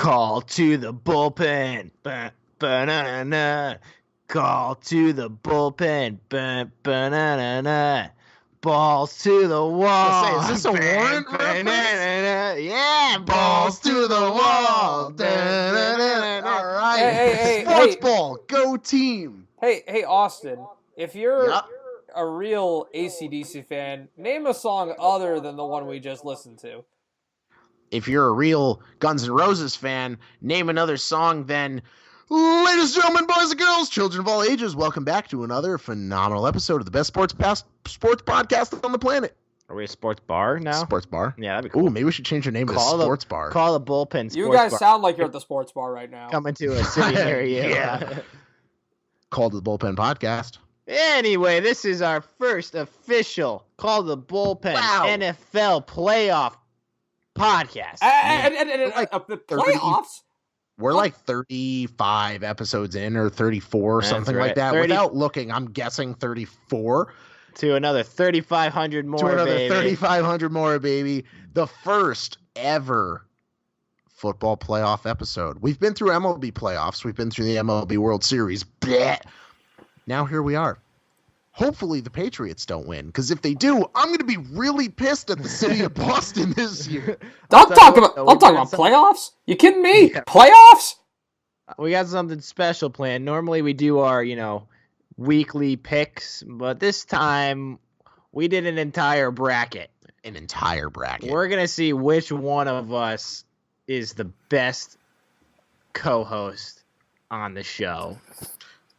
Call to the bullpen. Ba-na-na-na. Call to the bullpen. Ba-na-na-na. Balls to the wall. Is this a Warrant reference? Yeah, balls to the wall. All right. Hey, Sports ball. Go team. Hey, Austin, if you're a real AC/DC fan, name a song other than the one we just listened to. If you're a real Guns N' Roses fan, name another song then. Ladies and gentlemen, boys and girls, children of all ages, welcome back to another phenomenal episode of the best sports podcast on the planet. Are we a sports bar now? Sports bar? Yeah, that'd be cool. Ooh, maybe we should change the name to Sports Bar. Call the bullpen sports You guys bar. sound like you're at the sports bar right now. Coming to a city near you. Yeah. Call the Bullpen Podcast. Anyway, this is our first official Call the Bullpen NFL playoff podcast. And the 30 playoffs? We're like 35 episodes in or 34, something like that. 30, Without looking, I'm guessing 34. To another 3,500 more, To another baby. 3,500 more, baby. The first ever football playoff episode. We've been through MLB playoffs. We've been through the MLB World Series. Blech. Now here we are. Hopefully the Patriots don't win, because if they do, I'm going to be really pissed at the city of Boston this year. I'll talk about playoffs? You kidding me? Yeah. Playoffs? We got something special planned. Normally we do our, weekly picks, but this time we did an entire bracket. We're going to see which one of us is the best co-host on the show.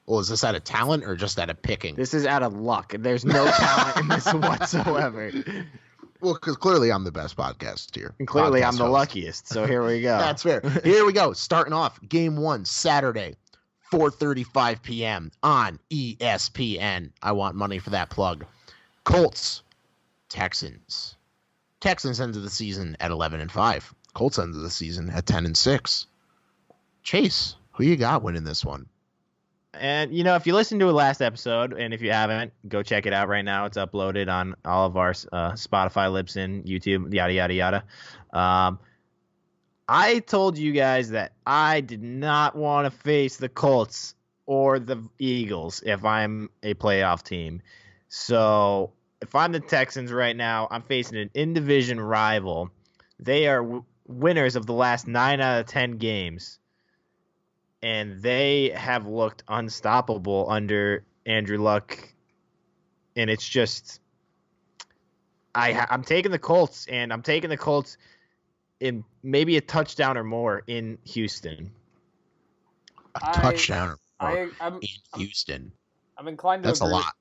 Well, is this out of talent or just out of picking? This is out of luck. There's no talent in this whatsoever. Well, because clearly I'm the best podcast here. And clearly I'm the luckiest, so here we go. That's fair. Here we go. Starting off, Game 1, Saturday, 4:35 p.m. on ESPN. I want money for that plug. Colts, Texans. Texans end of the season at 11-5. Colts end of the season at 10-6. Chase, who you got winning this one? And, if you listened to a last episode, and if you haven't, go check it out right now. It's uploaded on all of our Spotify, Libsyn, YouTube, yada, yada, yada. I told you guys that I did not want to face the Colts or the Eagles if I'm a playoff team. So if I'm the Texans right now, I'm facing an in-division rival. They are winners of the last 9 out of 10 games. And they have looked unstoppable under Andrew Luck. And it's just, I'm taking the Colts, and I'm taking the Colts in maybe a touchdown or more in Houston. A touchdown or more in Houston. I'm inclined to That's agree. a lot.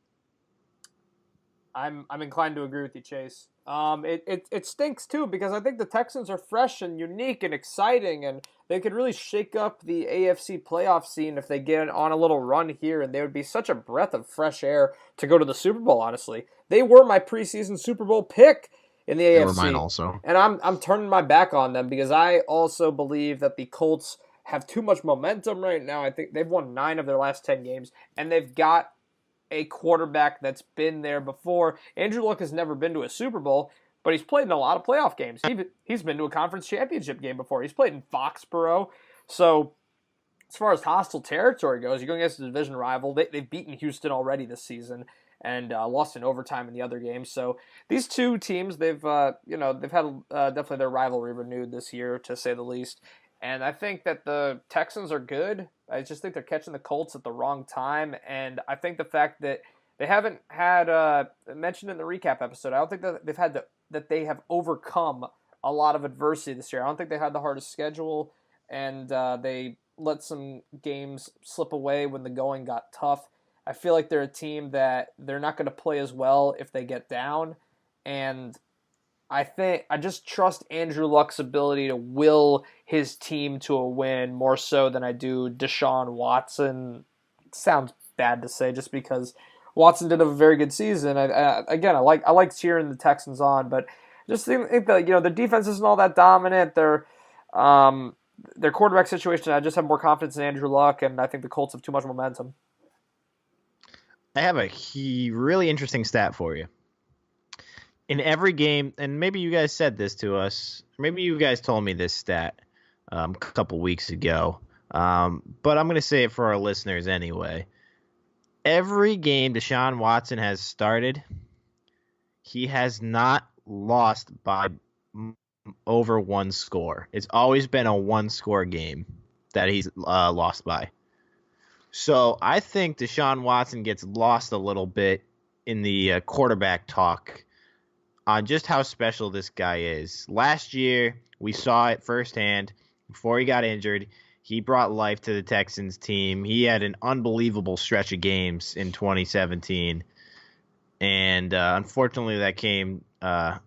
I'm inclined to agree with you, Chase. It stinks too, because I think the Texans are fresh and unique and exciting, and they could really shake up the AFC playoff scene if they get on a little run here, and they would be such a breath of fresh air to go to the Super Bowl, honestly. They were my preseason Super Bowl pick in the AFC. They were mine also. And I'm turning my back on them because I also believe that the Colts have too much momentum right now. I think they've won 9 of their last 10 games, and they've got a quarterback that's been there before. Andrew Luck has never been to a Super Bowl, but he's played in a lot of playoff games. He's been to a conference championship game before. He's played in Foxborough. So as far as hostile territory goes, you're going against a division rival. They've beaten Houston already this season and lost in overtime in the other games. So these two teams, they've had definitely their rivalry renewed this year, to say the least. And I think that the Texans are good. I just think they're catching the Colts at the wrong time. And I think the fact that they haven't had, mentioned in the recap episode, I don't think that they have overcome a lot of adversity this year. I don't think they had the hardest schedule, and they let some games slip away when the going got tough. I feel like they're a team that they're not going to play as well if they get down. And I just trust Andrew Luck's ability to will his team to a win more so than I do Deshaun Watson. It sounds bad to say just because Watson did have a very good season. I like cheering the Texans on, but just think that the defense isn't all that dominant. Their quarterback situation, I just have more confidence in Andrew Luck, and I think the Colts have too much momentum. I have a really interesting stat for you. In every game, and maybe you guys said this to us, maybe you guys told me this stat. a couple weeks ago. But I'm going to say it for our listeners anyway. Every game Deshaun Watson has started, he has not lost by over one score. It's always been a one-score game that he's lost by. So I think Deshaun Watson gets lost a little bit in the quarterback talk on just how special this guy is. Last year, we saw it firsthand. Before he got injured, he brought life to the Texans team. He had an unbelievable stretch of games in 2017. And unfortunately, that came to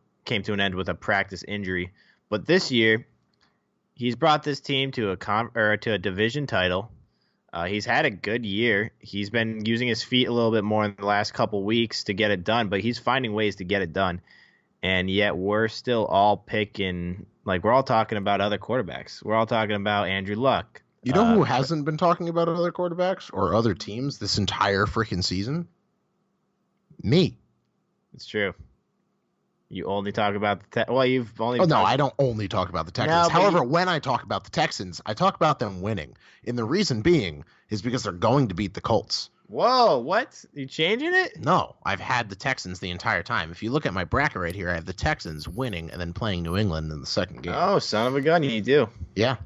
an end with a practice injury. But this year, he's brought this team to a division title. He's had a good year. He's been using his feet a little bit more in the last couple weeks to get it done, but he's finding ways to get it done. And yet we're still all picking, like we're all talking about other quarterbacks. We're all talking about Andrew Luck. You know who hasn't been talking about other quarterbacks or other teams this entire freaking season? Me. It's true. You only talk about the you've only. Oh no, I don't only talk about the Texans. No, However, when I talk about the Texans, I talk about them winning. And the reason being is because they're going to beat the Colts. Whoa, what? You changing it? No, I've had the Texans the entire time. If you look at my bracket right here, I have the Texans winning and then playing New England in the second game. Oh, son of a gun, you do. Yeah,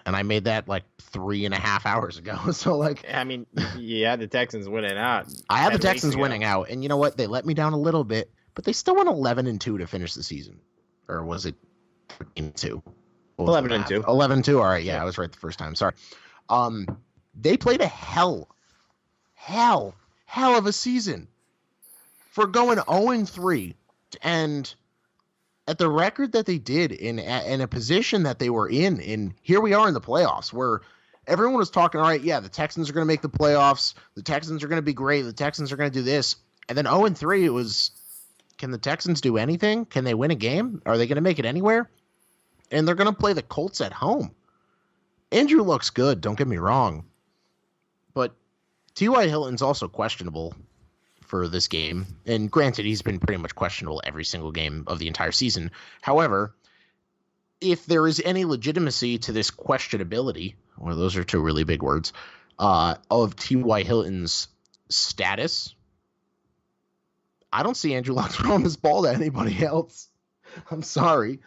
and I made that like 3.5 hours ago. So like, I mean, you had the Texans winning out. I had the Texans winning out, and you know what? They let me down a little bit. But they still went 11-2 to finish the season. Or was it 13-2? 11-2. 11-2. All right, yeah, I was right the first time. Sorry. They played a hell of a season for going 0-3 and at the record that they did in a position that they were in. And here we are in the playoffs where everyone was talking, all right, yeah, the Texans are going to make the playoffs. The Texans are going to be great. The Texans are going to do this. And then 0-3, it was, can the Texans do anything? Can they win a game? Are they going to make it anywhere? And they're going to play the Colts at home. Andrew looks good, don't get me wrong. But T.Y. Hilton's also questionable for this game. And granted, he's been pretty much questionable every single game of the entire season. However, if there is any legitimacy to this questionability, well, those are two really big words, of T.Y. Hilton's status, I don't see Andrew Luck throwing this ball to anybody else. I'm sorry.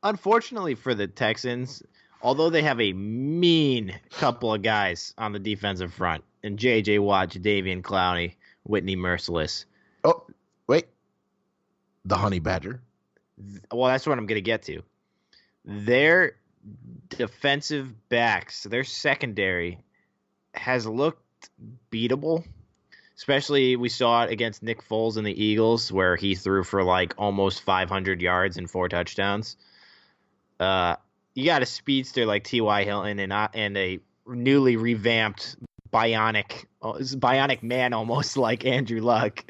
Unfortunately for the Texans, although they have a mean couple of guys on the defensive front, and J.J. Watt, Jadeveon Clowney, Whitney Merciless. Oh, wait. The Honey Badger. Well, that's what I'm going to get to. Their defensive backs, their secondary, has looked beatable. Especially, we saw it against Nick Foles and the Eagles, where he threw for like almost 500 yards and 4 touchdowns. You got a speedster like T.Y. Hilton and a newly revamped bionic man almost like Andrew Luck.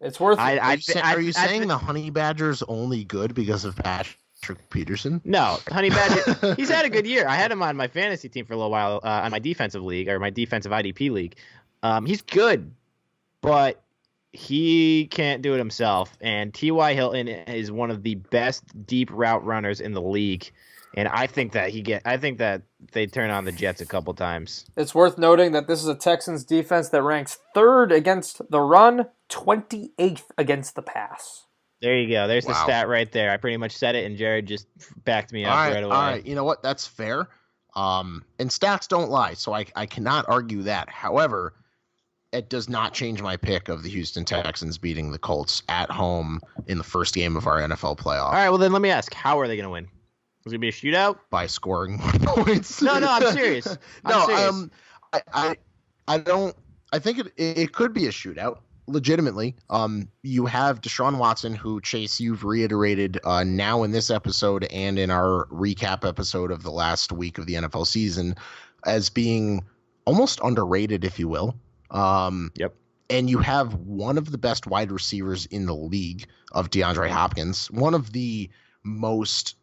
It's worth it. Are you saying the Honey Badger's only good because of Patrick Peterson? No, Honey Badger, he's had a good year. I had him on my fantasy team for a little while on my defensive league or my defensive IDP league. He's good, but he can't do it himself. And T.Y. Hilton is one of the best deep route runners in the league. And I think that they turn on the Jets a couple times. It's worth noting that this is a Texans defense that ranks 3rd against the run, 28th against the pass. There you go. There's the stat right there. I pretty much said it, and Jared just backed me up right away. All right, you know what? That's fair. And stats don't lie, so I cannot argue that. However, it does not change my pick of the Houston Texans beating the Colts at home in the first game of our NFL playoff. All right, well then let me ask, how are they going to win? Is it going to be a shootout? By scoring more points. No, I'm serious. I don't. I think it could be a shootout. Legitimately, you have Deshaun Watson, who, Chase, you've reiterated now in this episode and in our recap episode of the last week of the NFL season as being almost underrated, if you will. Yep. And you have one of the best wide receivers in the league of DeAndre Hopkins, one of the most,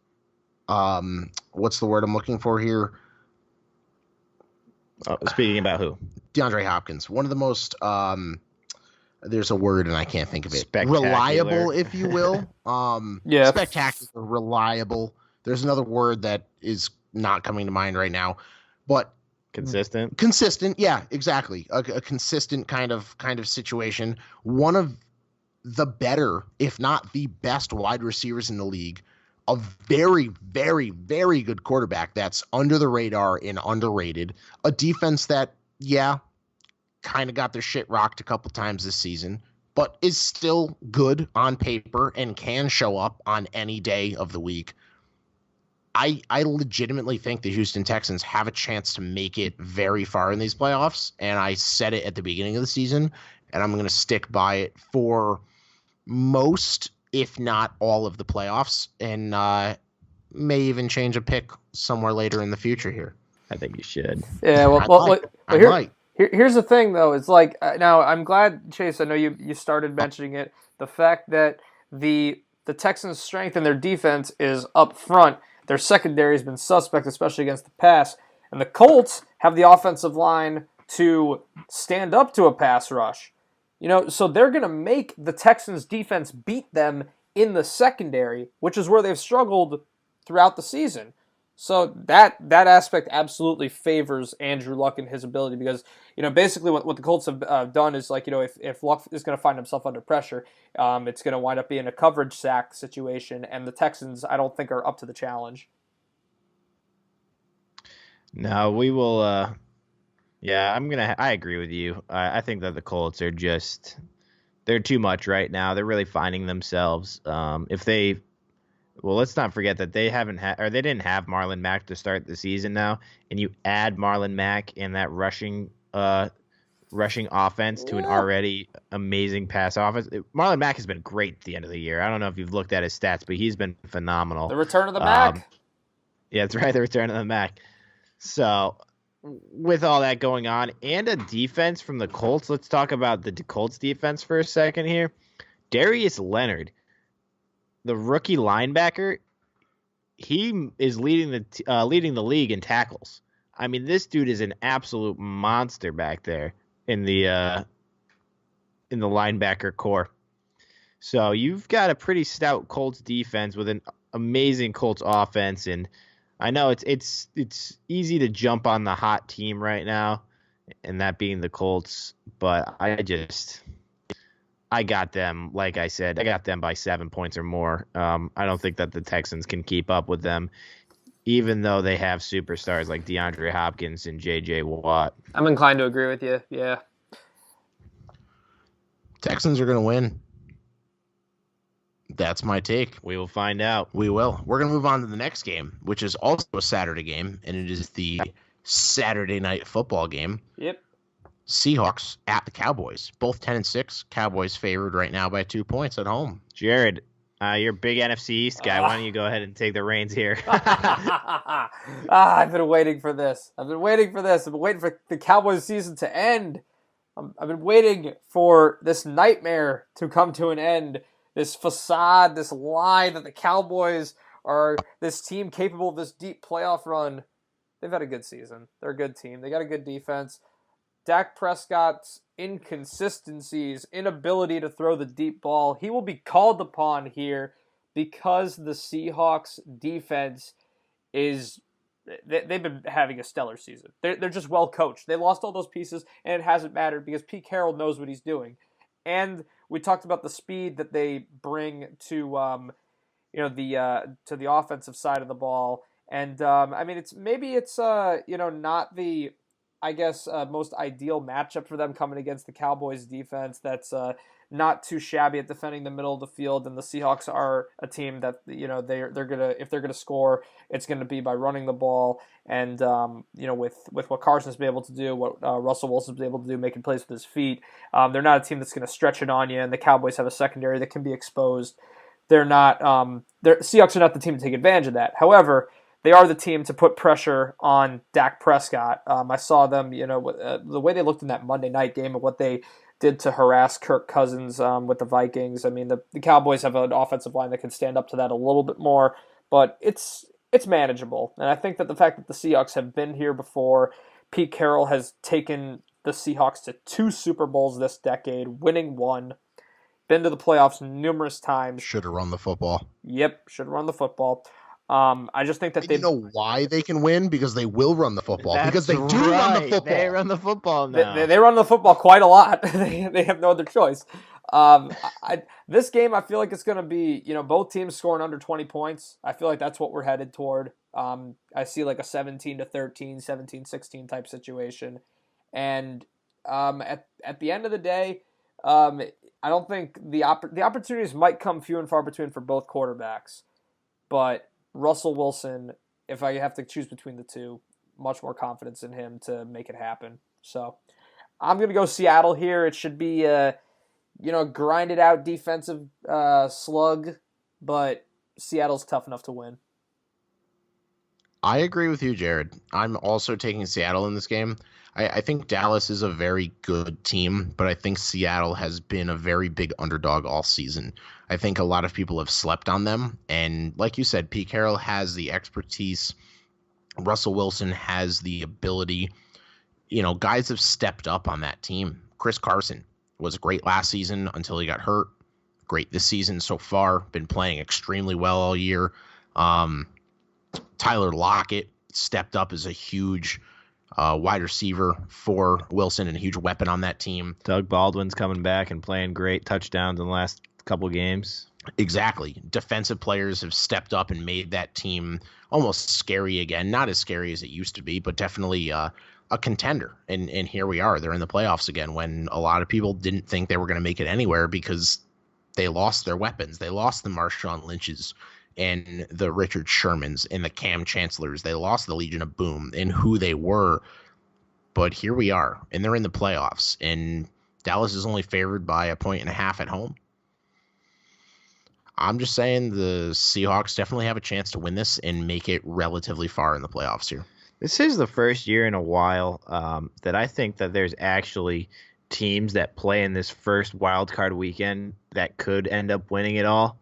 what's the word I'm looking for here? Speaking about who? DeAndre Hopkins, one of the most, there's a word and I can't think of it. Spectacular. Reliable, if you will. Yeah. Spectacular, reliable There's another word that is not coming to mind right now, but consistent. Yeah, exactly. A consistent kind of situation. One of the better, if not the best wide receivers in the league, a very, very, very good quarterback that's under the radar and underrated, a defense that, yeah, kind of got their shit rocked a couple times this season, but is still good on paper and can show up on any day of the week. I legitimately think the Houston Texans have a chance to make it very far in these playoffs, and I said it at the beginning of the season, and I'm going to stick by it for most, if not all, of the playoffs, and may even change a pick somewhere later in the future here. I think you should. Yeah, I might. Here's the thing, though. It's like, now I'm glad, Chase, I know you started mentioning it, the fact that the Texans' strength in their defense is up front. Their secondary has been suspect, especially against the pass. And the Colts have the offensive line to stand up to a pass rush. So they're going to make the Texans' defense beat them in the secondary, which is where they've struggled throughout the season. So that aspect absolutely favors Andrew Luck and his ability, because basically what the Colts have done is, like, if Luck is going to find himself under pressure, it's going to wind up being a coverage sack situation, and the Texans, I don't think, are up to the challenge. No, we will. Yeah, I agree with you. I think that the Colts are they're too much right now. They're really finding themselves. Well, let's not forget that they didn't have Marlon Mack to start the season now, and you add Marlon Mack and that rushing offense to an already amazing pass offense. Marlon Mack has been great at the end of the year. I don't know if you've looked at his stats, but he's been phenomenal. The return of the Mack. Yeah, that's right, the return of the Mack. So, with all that going on and a defense from the Colts, let's talk about the Colts defense for a second here. Darius Leonard, the rookie linebacker, he is leading the league in tackles. I mean, this dude is an absolute monster back there in the linebacker core. So you've got a pretty stout Colts defense with an amazing Colts offense, and I know it's easy to jump on the hot team right now, and that being the Colts, but I got them, like I said, I got them by 7 points or more. I don't think that the Texans can keep up with them, even though they have superstars like DeAndre Hopkins and J.J. Watt. I'm inclined to agree with you, yeah. Texans are going to win. That's my take. We will find out. We will. We're going to move on to the next game, which is also a Saturday game, and it is the Saturday night football game. Yep. Seahawks at the Cowboys. Both 10-6. Cowboys favored right now by 2 points at home. Jared, you're a big NFC East guy. Why don't you go ahead and take the reins here? I've been waiting for this. I've been waiting for the Cowboys season to end. I've been waiting for this nightmare to come to an end. This facade, this lie that the Cowboys are this team capable of this deep playoff run. They've had a good season. They're a good team. They got a good defense. Dak Prescott's inconsistencies, inability to throw the deep ball, he will be called upon here because the Seahawks defense they've been having a stellar season. They're just well coached. They lost all those pieces, and it hasn't mattered because Pete Carroll knows what he's doing. And we talked about the speed that they bring to the offensive side of the ball. And it's not the most ideal matchup for them coming against the Cowboys defense. That's not too shabby at defending the middle of the field. And the Seahawks are a team that if they're gonna score, it's gonna be by running the ball. And with what Carson's been able to do, what Russell Wilson's been able to do, making plays with his feet, they're not a team that's gonna stretch it on you. And the Cowboys have a secondary that can be exposed. Seahawks are not the team to take advantage of that. However, they are the team to put pressure on Dak Prescott. I saw them, the way they looked in that Monday night game and what they did to harass Kirk Cousins with the Vikings. I mean, the Cowboys have an offensive line that can stand up to that a little bit more, but it's manageable. And I think that the fact that the Seahawks have been here before, Pete Carroll has taken the Seahawks to 2 Super Bowls this decade, winning 1, been to the playoffs numerous times. Should have run the football. Yep, should have run the football. I just think that And you know why they can win? Because they will run the football. Because they do run the football. They run the football now. They run the football quite a lot. They have no other choice. This game, I feel like it's going to be, both teams scoring under 20 points. I feel like that's what we're headed toward. I see like a 17-13, 17-16 type situation. And at the end of the day, I don't think the opportunities might come few and far between for both quarterbacks. But Russell Wilson, if I have to choose between the two, much more confidence in him to make it happen. So I'm going to go Seattle here. It should be a, grinded out defensive slug, but Seattle's tough enough to win. I agree with you, Jared. I'm also taking Seattle in this game. I think Dallas is a very good team, but I think Seattle has been a very big underdog all season. I think a lot of people have slept on them. And like you said, Pete Carroll has the expertise. Russell Wilson has the ability. Guys have stepped up on that team. Chris Carson was great last season until he got hurt. Great this season so far. Been playing extremely well all year. Tyler Lockett stepped up as a huge wide receiver for Wilson and a huge weapon on that team. Doug Baldwin's coming back and playing great touchdowns in the last couple games. Exactly. Defensive players have stepped up and made that team almost scary again. Not as scary as it used to be, but definitely a contender. And here we are. They're in the playoffs again when a lot of people didn't think they were going to make it anywhere because they lost their weapons. They lost the Marshawn Lynch's and the Richard Shermans and the Cam Chancellors. They lost the Legion of Boom and who they were. But here we are, and they're in the playoffs, and Dallas is only favored by 1.5 points at home. I'm just saying the Seahawks definitely have a chance to win this and make it relatively far in the playoffs here. This is the first year in a while that I think that there's actually teams that play in this first wild card weekend that could end up winning it all.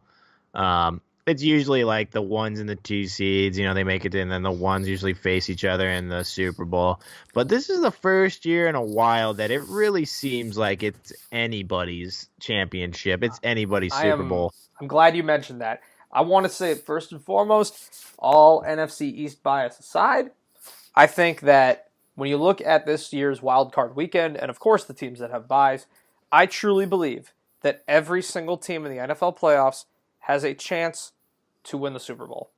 It's usually like the 1s and the 2 seeds, they make it in, and then the 1s usually face each other in the Super Bowl. But this is the first year in a while that it really seems like it's anybody's championship. It's anybody's Super Bowl. I'm glad you mentioned that. I want to say, first and foremost, all NFC East bias aside, I think that when you look at this year's wild card weekend, and of course the teams that have byes, I truly believe that every single team in the NFL playoffs has a chance to win the Super Bowl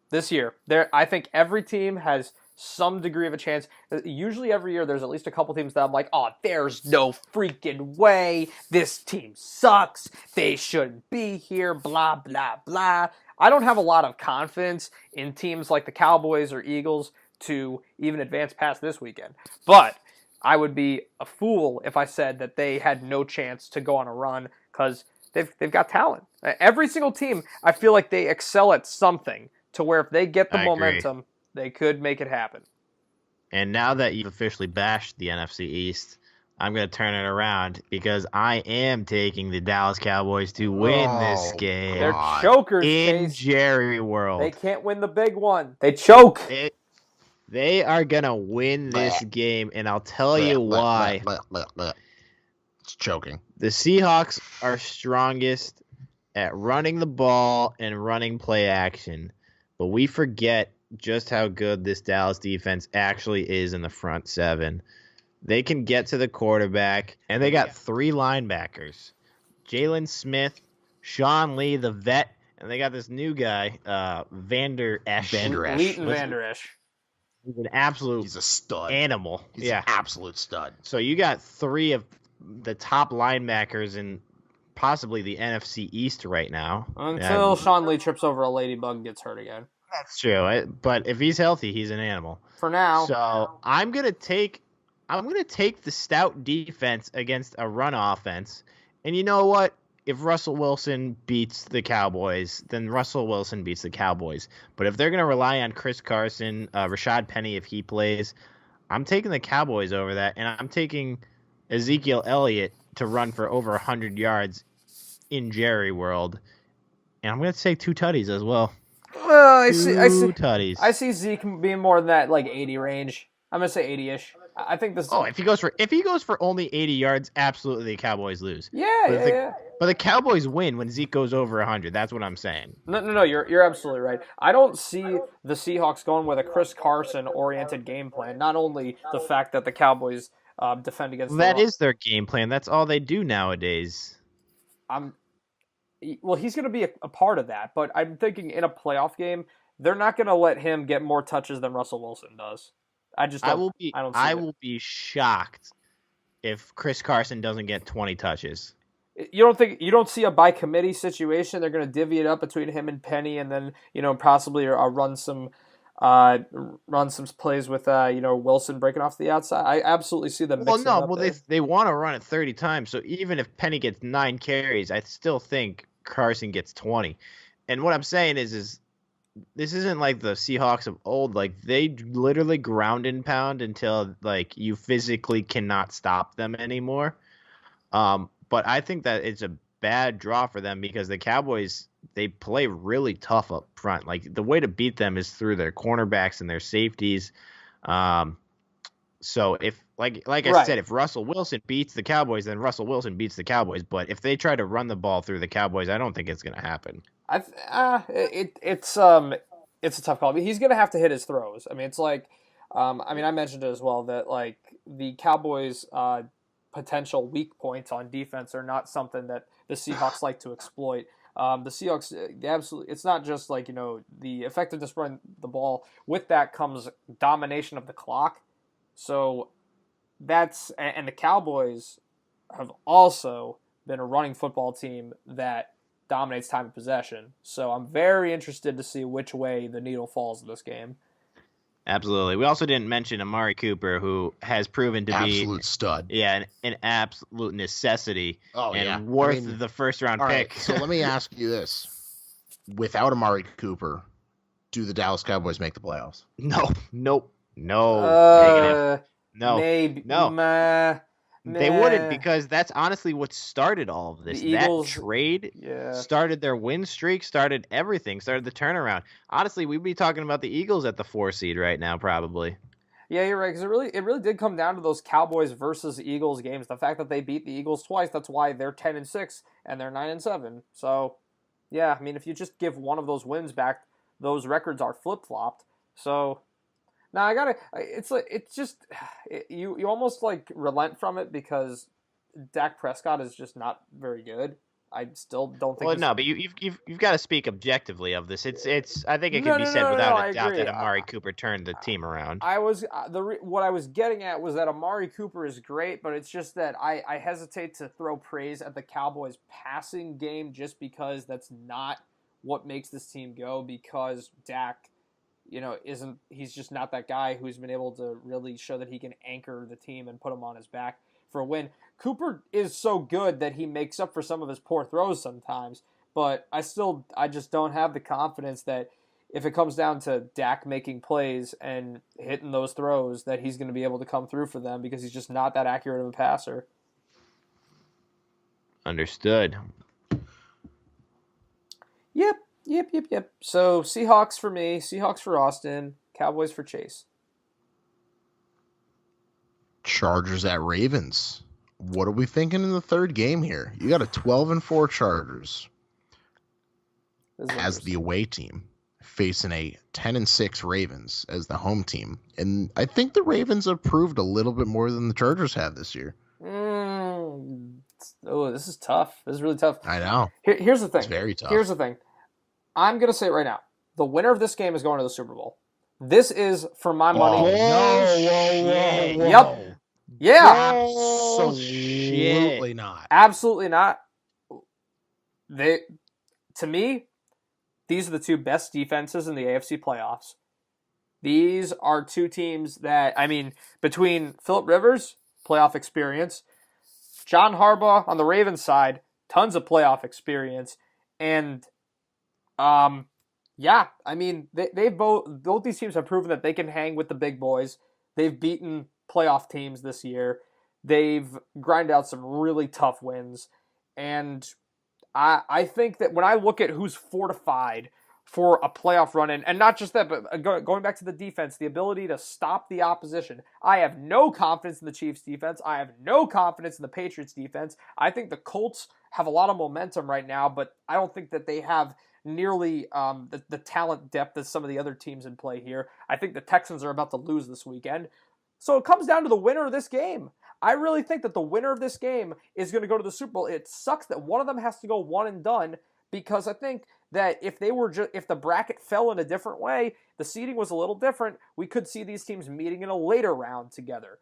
this year. I think every team has some degree of a chance. Usually every year there's at least a couple teams that I'm like, oh, there's no freaking way. This team sucks. They shouldn't be here, blah, blah, blah. I don't have a lot of confidence in teams like the Cowboys or Eagles to even advance past this weekend. But I would be a fool if I said that they had no chance to go on a run because they've got talent. Every single team, I feel like they excel at something to where if they get the momentum, they could make it happen. And now that you've officially bashed the NFC East, I'm going to turn it around because I am taking the Dallas Cowboys to win this game. They're chokers in Jerry World. They can't win the big one. They choke. They are going to win this game, and I'll tell you why. It's choking. The Seahawks are strongest at running the ball and running play action, but we forget just how good this Dallas defense actually is in the front seven. They can get to the quarterback, and they got 3 linebackers. Jalen Smith, Sean Lee, the vet, and they got this new guy, Vander Esch. Leighton Vander Esch. He's a stud. Animal. He's an absolute stud. So you got 3 of the top linebackers in possibly the NFC East right now. Until Sean Lee trips over a ladybug and gets hurt again. That's true. But if he's healthy, he's an animal. For now. So I'm gonna take the stout defense against a run offense. And you know what? If Russell Wilson beats the Cowboys, then Russell Wilson beats the Cowboys. But if they're going to rely on Chris Carson, Rashad Penny if he plays, I'm taking the Cowboys over that. And I'm taking Ezekiel Elliott to run for over 100 yards in Jerry World. And I'm going to take 2 tutties as well. Well, I see tutties. I see Zeke being more than that, like 80 range. I'm going to say 80-ish. I think this. Oh, if he goes for only 80 yards, absolutely the Cowboys lose. Yeah. But the Cowboys win when Zeke goes over 100. That's what I'm saying. No. You're absolutely right. I don't see the Seahawks going with a Chris Carson oriented game plan. Not only the fact that the Cowboys defend against That is their game plan. That's all they do nowadays. Well, he's going to be a part of that, but I'm thinking in a playoff game, they're not going to let him get more touches than Russell Wilson does. I will be shocked if Chris Carson doesn't get 20 touches. You don't see a by committee situation? They're going to divvy it up between him and Penny, and then possibly run some plays with Wilson breaking off the outside. I absolutely see them. They want to run it 30 times. So even if Penny gets 9 carries, I still think Carson gets 20. And what I'm saying is this isn't like the Seahawks of old. Like, they literally ground and pound until like you physically cannot stop them anymore. But I think that it's a bad draw for them because the Cowboys, they play really tough up front. Like, the way to beat them is through their cornerbacks and their safeties. So if I said, if Russell Wilson beats the Cowboys, then Russell Wilson beats the Cowboys. But if they try to run the ball through the Cowboys, I don't think it's going to happen. It's a tough call. He's going to have to hit his throws. I mean, it's like, I mentioned it as well that like the Cowboys' potential weak points on defense are not something that the Seahawks like to exploit. The Seahawks, absolutely, it's not just like the effectiveness running the ball. With that comes domination of the clock. So and the Cowboys have also been a running football team that dominates time of possession. So I'm very interested to see which way the needle falls in this game. Absolutely. We also didn't mention Amari Cooper, who has proven to be absolute stud. Yeah, an absolute necessity worth the first-round pick. Right, so let me ask you this. Without Amari Cooper, do the Dallas Cowboys make the playoffs? No. Negative. No. Maybe. No. They wouldn't, because that's honestly what started all of this. That trade started their win streak, started everything, started the turnaround. Honestly, we'd be talking about the Eagles at the 4 seed right now, probably. Yeah, you're right, because it really did come down to those Cowboys versus Eagles games. The fact that they beat the Eagles twice, that's why they're 10-6 and they're 9-7. So, yeah, I mean, if you just give one of those wins back, those records are flip-flopped. So, now you almost like relent from it because Dak Prescott is just not very good. I still don't think. Well, no, but you've got to speak objectively of this. It's I think it can be said without a doubt that Amari Cooper turned the team around. What I was getting at was that Amari Cooper is great, but it's just that I hesitate to throw praise at the Cowboys' passing game just because that's not what makes this team go. Because Dak, he's just not that guy who's been able to really show that he can anchor the team and put them on his back for a win. Cooper is so good that he makes up for some of his poor throws sometimes, but I just don't have the confidence that if it comes down to Dak making plays and hitting those throws, that he's going to be able to come through for them because he's just not that accurate of a passer. Understood. Yep. So Seahawks for me, Seahawks for Austin, Cowboys for Chase. Chargers at Ravens. What are we thinking in the third game here? You got a 12-4 Chargers as the away team facing a 10-6 Ravens as the home team. And I think the Ravens have proved a little bit more than the Chargers have this year. This is tough. This is really tough. I know. Here's the thing. It's very tough. Here's the thing. I'm going to say it right now. The winner of this game is going to the Super Bowl. This is, for my money. Whoa. Yep. Yeah. Absolutely not. Absolutely not. To me, these are the two best defenses in the AFC playoffs. These are two teams that, between Phillip Rivers, playoff experience, John Harbaugh on the Ravens side, tons of playoff experience, and they've both these teams have proven that they can hang with the big boys. They've beaten playoff teams this year. They've grinded out some really tough wins. And I think that when I look at who's fortified for a playoff run. And not just that, but going back to the defense, the ability to stop the opposition. I have no confidence in the Chiefs defense. I have no confidence in the Patriots defense. I think the Colts have a lot of momentum right now, but I don't think that they have nearly the talent depth as some of the other teams in play here. I think the Texans are about to lose this weekend. So it comes down to the winner of this game. I really think that the winner of this game is going to go to the Super Bowl. It sucks that one of them has to go one and done, because I think that if the bracket fell in a different way, the seeding was a little different, we could see these teams meeting in a later round together.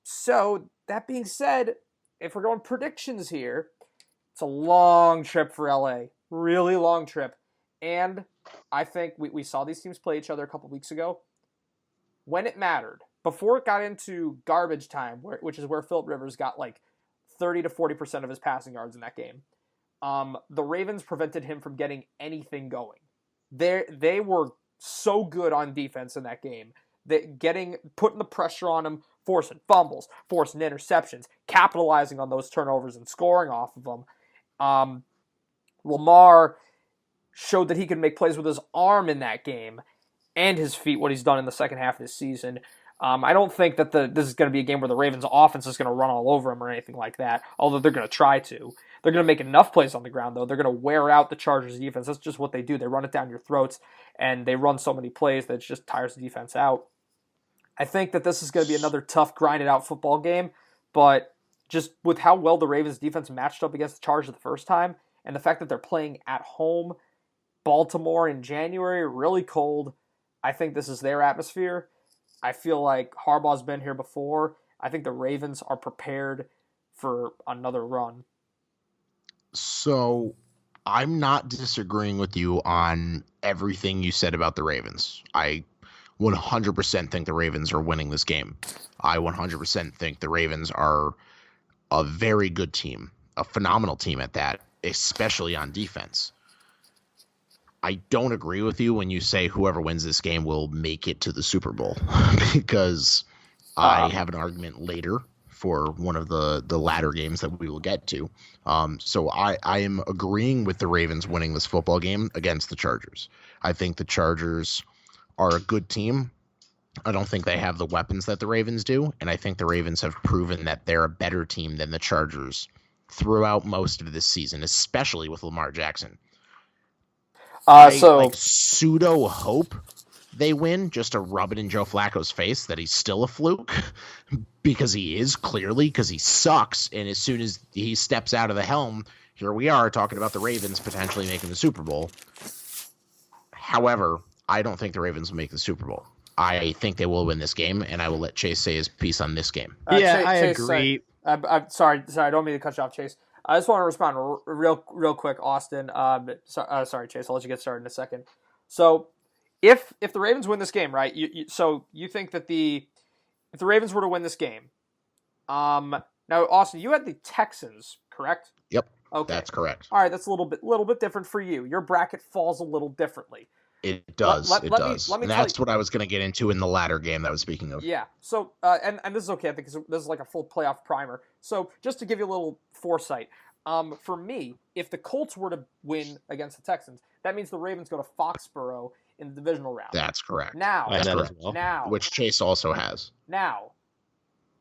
So that being said, if we're going predictions here, it's a long trip for LA, really long trip. And I think we saw these teams play each other a couple weeks ago. When it mattered, before it got into garbage time, which is where Philip Rivers got like 30 to 40% of his passing yards in that game, the Ravens prevented him from getting anything going. They were so good on defense in that game, that putting the pressure on him, forcing fumbles, forcing interceptions, capitalizing on those turnovers and scoring off of them. Lamar showed that he could make plays with his arm in that game and his feet, what he's done in the second half of this season. I don't think that this is going to be a game where the Ravens' offense is going to run all over him or anything like that, although they're going to try to. They're going to make enough plays on the ground, though. They're going to wear out the Chargers' defense. That's just what they do. They run it down your throats, and they run so many plays that it just tires the defense out. I think that this is going to be another tough, grinded-out football game, but just with how well the Ravens' defense matched up against the Chargers the first time, and the fact that they're playing at home, Baltimore in January, really cold, I think this is their atmosphere. I feel like Harbaugh's been here before. I think the Ravens are prepared for another run. So I'm not disagreeing with you on everything you said about the Ravens. I 100% think the Ravens are winning this game. I 100% think the Ravens are a very good team, a phenomenal team at that, especially on defense. I don't agree with you when you say whoever wins this game will make it to the Super Bowl, because I have an argument later for one of the latter games that we will get to. So I am agreeing with the Ravens winning this football game against the Chargers. I think the Chargers are a good team. I don't think they have the weapons that the Ravens do, and I think the Ravens have proven that they're a better team than the Chargers throughout most of this season, especially with Lamar Jackson. I pseudo hope they win just to rub it in Joe Flacco's face that he's still a fluke, because he is, clearly, because he sucks. And as soon as he steps out of the helm, here we are talking about the Ravens potentially making the Super Bowl. However, I don't think the Ravens will make the Super Bowl. I think they will win this game, and I will let Chase say his piece on this game. Yeah, I Chase, agree. I'm sorry, I don't mean to cut you off, Chase. I just want to respond real quick, Austin. Sorry, Chase. I'll let you get started in a second. So, if the Ravens win this game, right? So you think that if the Ravens were to win this game, now Austin, you had the Texans, correct? Yep. Okay, that's correct. All right, that's a little bit different for you. Your bracket falls a little differently. It does. It does. And that's what I was going to get into in the latter game that I was speaking of. Yeah. So, and this is okay, I think, because this is like a full playoff primer. So, just to give you a little foresight, for me, if the Colts were to win against the Texans, that means the Ravens go to Foxborough in the divisional round. That's correct. Now, which Chase also has. Now,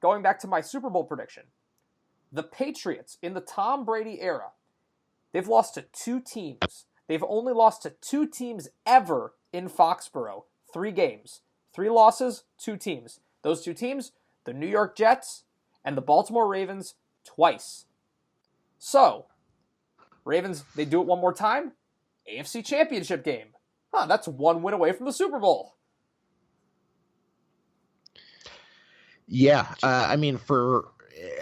going back to my Super Bowl prediction, the Patriots in the Tom Brady era, they've lost to 2 teams. They've only lost to 2 teams ever in Foxborough. 3 games. 3 losses, 2 teams. Those 2 teams, the New York Jets and the Baltimore Ravens, twice. So, Ravens, they do it one more time. AFC Championship game. That's 1 win away from the Super Bowl. Yeah, I mean,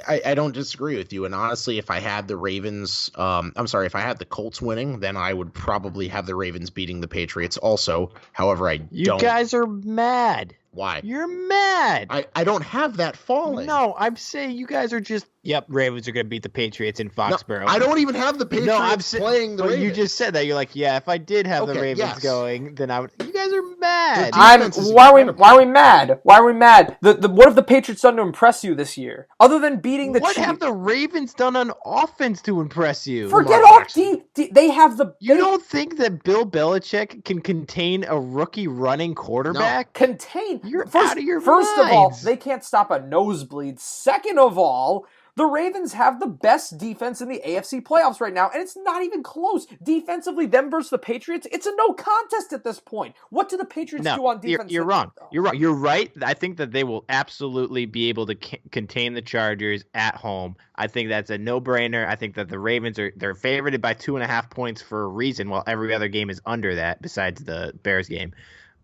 I don't disagree with you. And honestly, if I had the Ravens, if I had the Colts winning, then I would probably have the Ravens beating the Patriots also. However, You guys are mad. Why? You're mad. I don't have that falling. No, I'm saying you guys are just Yep, Ravens are going to beat the Patriots in No, Foxborough. I don't even have the Patriots playing the Ravens. You just said that. You're like, yeah, if I did have the Ravens going, then I would. You guys are mad. Why are we mad? Why are we mad? What have the Patriots done to impress you this year? Other than beating the Chiefs. What have the Ravens done on offense to impress you? Forget off they have the. You don't think that Bill Belichick can contain a rookie running quarterback? No. Contain? You're out of your First minds. of all, they can't stop a nosebleed. Second of all, the Ravens have the best defense in the AFC playoffs right now, and it's not even close. Defensively, them versus the Patriots, it's a no contest at this point. What do the Patriots do on defense? You're wrong. You're wrong. You're right. I think that they will absolutely be able to contain the Chargers at home. I think that's a no-brainer. I think that the Ravens they're favored by 2.5 points for a reason, while every other game is under that besides the Bears game.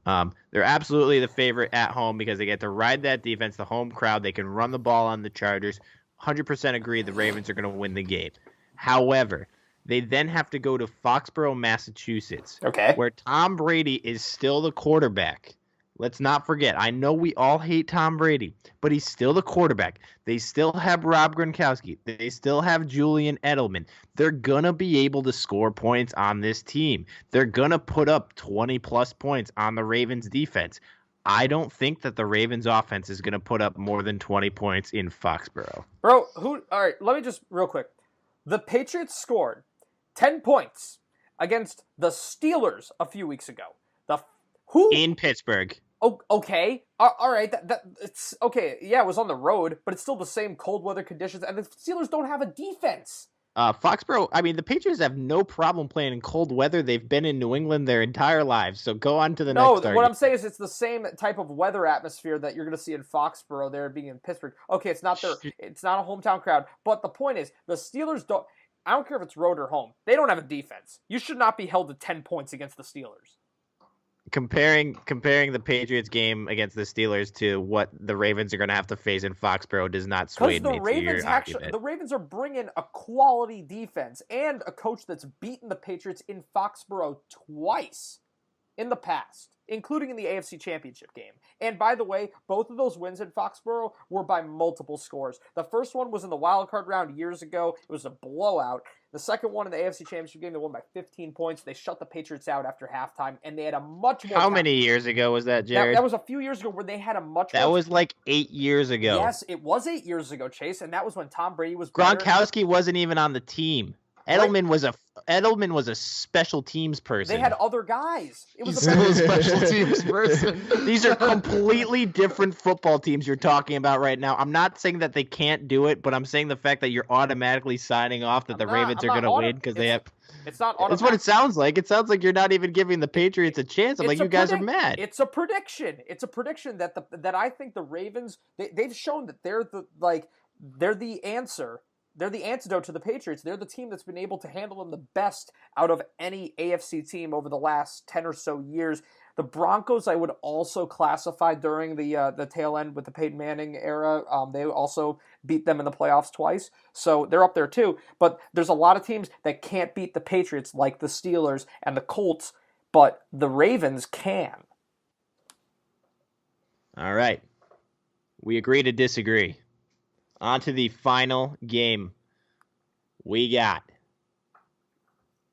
They're absolutely the favorite at home because they get to ride that defense, the home crowd. They can run the ball on the Chargers. 100% agree the Ravens are going to win the game. However, they then have to go to Foxborough, Massachusetts, where Tom Brady is still the quarterback. Let's not forget. I know we all hate Tom Brady, but he's still the quarterback. They still have Rob Gronkowski. They still have Julian Edelman. They're going to be able to score points on this team. They're going to put up 20-plus points on the Ravens' defense. I don't think that the Ravens offense is going to put up more than 20 points in Foxborough. Bro, all right, let me just real quick. The Patriots scored 10 points against the Steelers a few weeks ago. In Pittsburgh. Oh, okay. All right, it's okay. Yeah, it was on the road, but it's still the same cold weather conditions and the Steelers don't have a defense. Foxborough, I mean, the Patriots have no problem playing in cold weather. They've been in New England their entire lives. So go on to the next target. No, what I'm saying is it's the same type of weather atmosphere that you're going to see in Foxborough there being in Pittsburgh. Okay, it's not a hometown crowd. But the point is, the Steelers don't, I don't care if it's road or home. They don't have a defense. You should not be held to 10 points against the Steelers. Comparing the Patriots game against the Steelers to what the Ravens are going to have to face in Foxborough does not sway me to your argument. The Ravens are bringing a quality defense and a coach that's beaten the Patriots in Foxborough twice in the past, including in the AFC Championship game. And by the way, both of those wins in Foxborough were by multiple scores. The first one was in the wild card round years ago. It was a blowout. The second one in the AFC Championship game, they won by 15 points. They shut the Patriots out after halftime, and they had a much more... How many years ago was that, Jared? That was a few years ago where they had a much more... That was like 8 years ago. Yes, it was 8 years ago, Chase, and that was when Tom Brady was Gronkowski wasn't even on the team. Edelman was a special teams person. They had other guys. He's still a special teams person. These are completely different football teams you're talking about right now. I'm not saying that they can't do it, but I'm saying the fact that you're automatically signing off that the Ravens are going to win because they have. It's not automatic. That's what it sounds like. It sounds like you're not even giving the Patriots a chance. I'm like, you guys are mad. It's a prediction. It's a prediction that I think the Ravens they've shown that they're the answer. They're the antidote to the Patriots. They're the team that's been able to handle them the best out of any AFC team over the last 10 or so years. The Broncos, I would also classify during the tail end with the Peyton Manning era. They also beat them in the playoffs twice, so they're up there too. But there's a lot of teams that can't beat the Patriots, like the Steelers and the Colts, but the Ravens can. All right. We agree to disagree. On to the final game. We got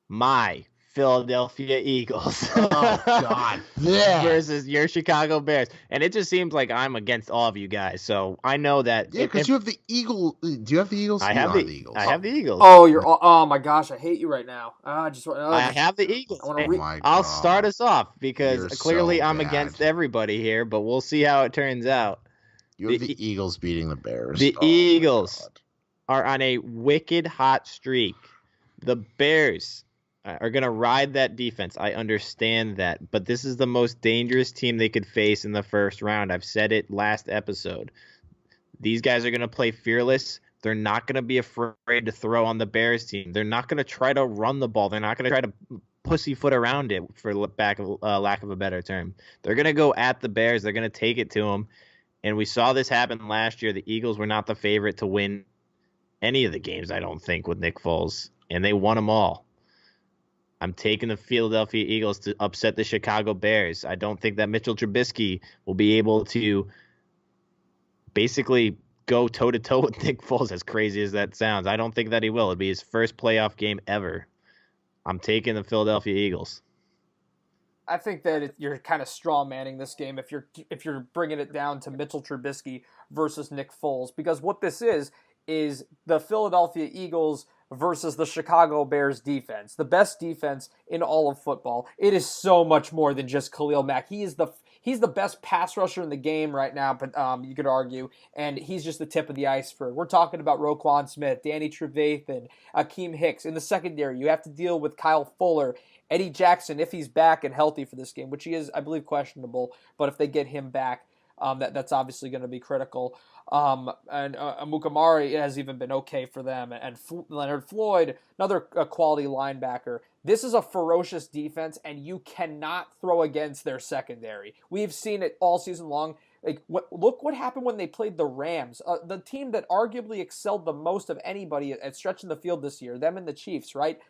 my Philadelphia Eagles. Oh, God. Yeah. Versus your Chicago Bears. And it just seems like I'm against all of you guys. So I know that. Yeah, because you have the Eagles. Do you have the Eagles? I have the Eagles. I have the Eagles. Oh my gosh, I hate you right now. I have the Eagles. I'll start us off because clearly I'm against everybody here, but we'll see how it turns out. You have the Eagles beating the Bears. The Eagles are on a wicked hot streak. The Bears are going to ride that defense. I understand that. But this is the most dangerous team they could face in the first round. I've said it last episode. These guys are going to play fearless. They're not going to be afraid to throw on the Bears team. They're not going to try to run the ball. They're not going to try to pussyfoot around it, for lack of a better term. They're going to go at the Bears. They're going to take it to them. And we saw this happen last year. The Eagles were not the favorite to win any of the games, I don't think, with Nick Foles. And they won them all. I'm taking the Philadelphia Eagles to upset the Chicago Bears. I don't think that Mitchell Trubisky will be able to basically go toe-to-toe with Nick Foles, as crazy as that sounds. I don't think that he will. It'd be his first playoff game ever. I'm taking the Philadelphia Eagles. I think that you're kind of straw manning this game if you're bringing it down to Mitchell Trubisky versus Nick Foles, because what this is the Philadelphia Eagles versus the Chicago Bears defense, the best defense in all of football. It is so much more than just Khalil Mack. He's the best pass rusher in the game right now, but you could argue, and he's just the tip of the iceberg. We're talking about Roquan Smith, Danny Trevathan, Akeem Hicks. In the secondary, you have to deal with Kyle Fuller, Eddie Jackson, if he's back and healthy for this game, which he is, I believe, questionable. But if they get him back, that's obviously going to be critical. And Amukamari has even been okay for them. And Leonard Floyd, another quality linebacker. This is a ferocious defense, and you cannot throw against their secondary. We've seen it all season long. Look what happened when they played the Rams, the team that arguably excelled the most of anybody at stretching the field this year, them and the Chiefs, right?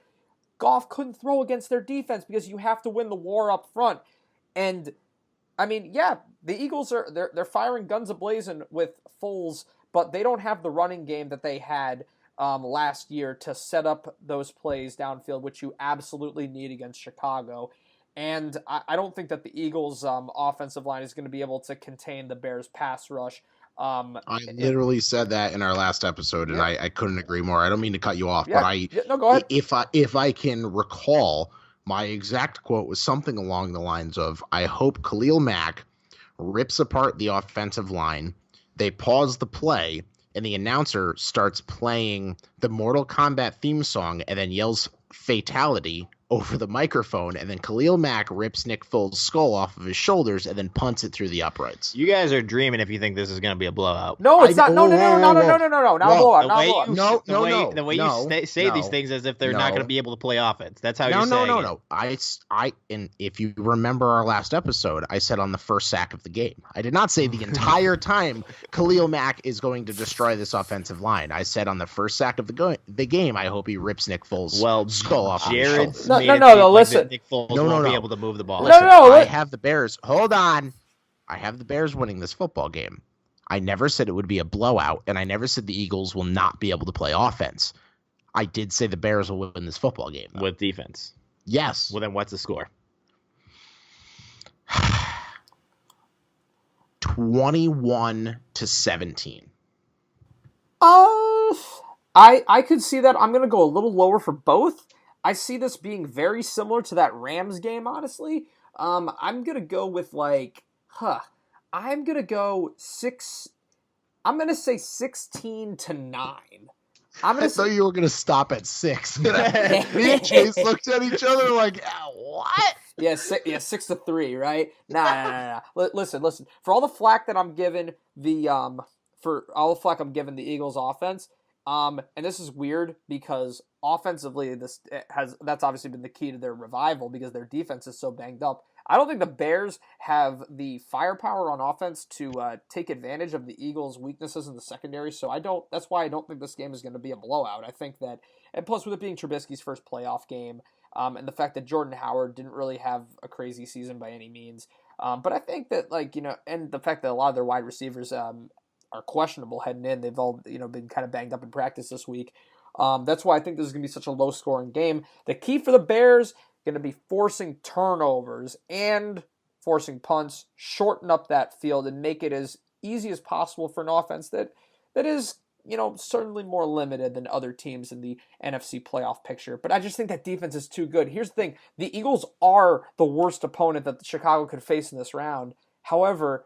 Goff couldn't throw against their defense because you have to win the war up front. And I mean, yeah, the Eagles they're firing guns a-blazing with Foles, but they don't have the running game that they had last year to set up those plays downfield, which you absolutely need against Chicago. And I don't think that the Eagles' offensive line is going to be able to contain the Bears' pass rush. I literally said that in our last episode, and yeah. I couldn't agree more. I don't mean to cut you off, Yeah. but No, go ahead. if I can recall, my exact quote was something along the lines of, I hope Khalil Mack rips apart the offensive line, they pause the play, and the announcer starts playing the Mortal Kombat theme song and then yells fatality over the microphone, and then Khalil Mack rips Nick Foles' skull off of his shoulders and then punts it through the uprights. You guys are dreaming if you think this is going to be a blowout. No, it's not. No, not a blowout. The way you say these things as if they're not going to be able to play offense. That's how you're saying it. No. And if you remember our last episode, I said on the first sack of the game. I did not say the entire time Khalil Mack is going to destroy this offensive line. I said on the first sack of the game, I hope he rips Nick Foles' skull off his shoulders. No, listen. Nick Foles won't be able to move the ball. Listen, I have the Bears. Hold on. I have the Bears winning this football game. I never said it would be a blowout, and I never said the Eagles will not be able to play offense. I did say the Bears will win this football game, though. With defense. Yes. Well, then what's the score? 21-17. I could see that. I'm going to go a little lower for both. I see this being very similar to that Rams game, honestly. I'm going to go with I'm going to go 6. I'm going to say 16-9. I thought you were going to stop at 6. Me and Chase looked at each other like, what? Yeah, 6-3, right? Nah. Listen. For all the flack that I'm giving the Eagles offense, and this is weird because offensively that's obviously been the key to their revival because their defense is so banged up. I don't think the Bears have the firepower on offense to take advantage of the Eagles' weaknesses in the secondary. So that's why I don't think this game is going to be a blowout. I think that, and plus with it being Trubisky's first playoff game, and the fact that Jordan Howard didn't really have a crazy season by any means. But I think that and the fact that a lot of their wide receivers are questionable heading in. They've all been kind of banged up in practice this week. That's why I think this is going to be such a low-scoring game. The key for the Bears going to be forcing turnovers and forcing punts, shorten up that field, and make it as easy as possible for an offense that is certainly more limited than other teams in the NFC playoff picture. But I just think that defense is too good. Here's the thing: the Eagles are the worst opponent that Chicago could face in this round. However,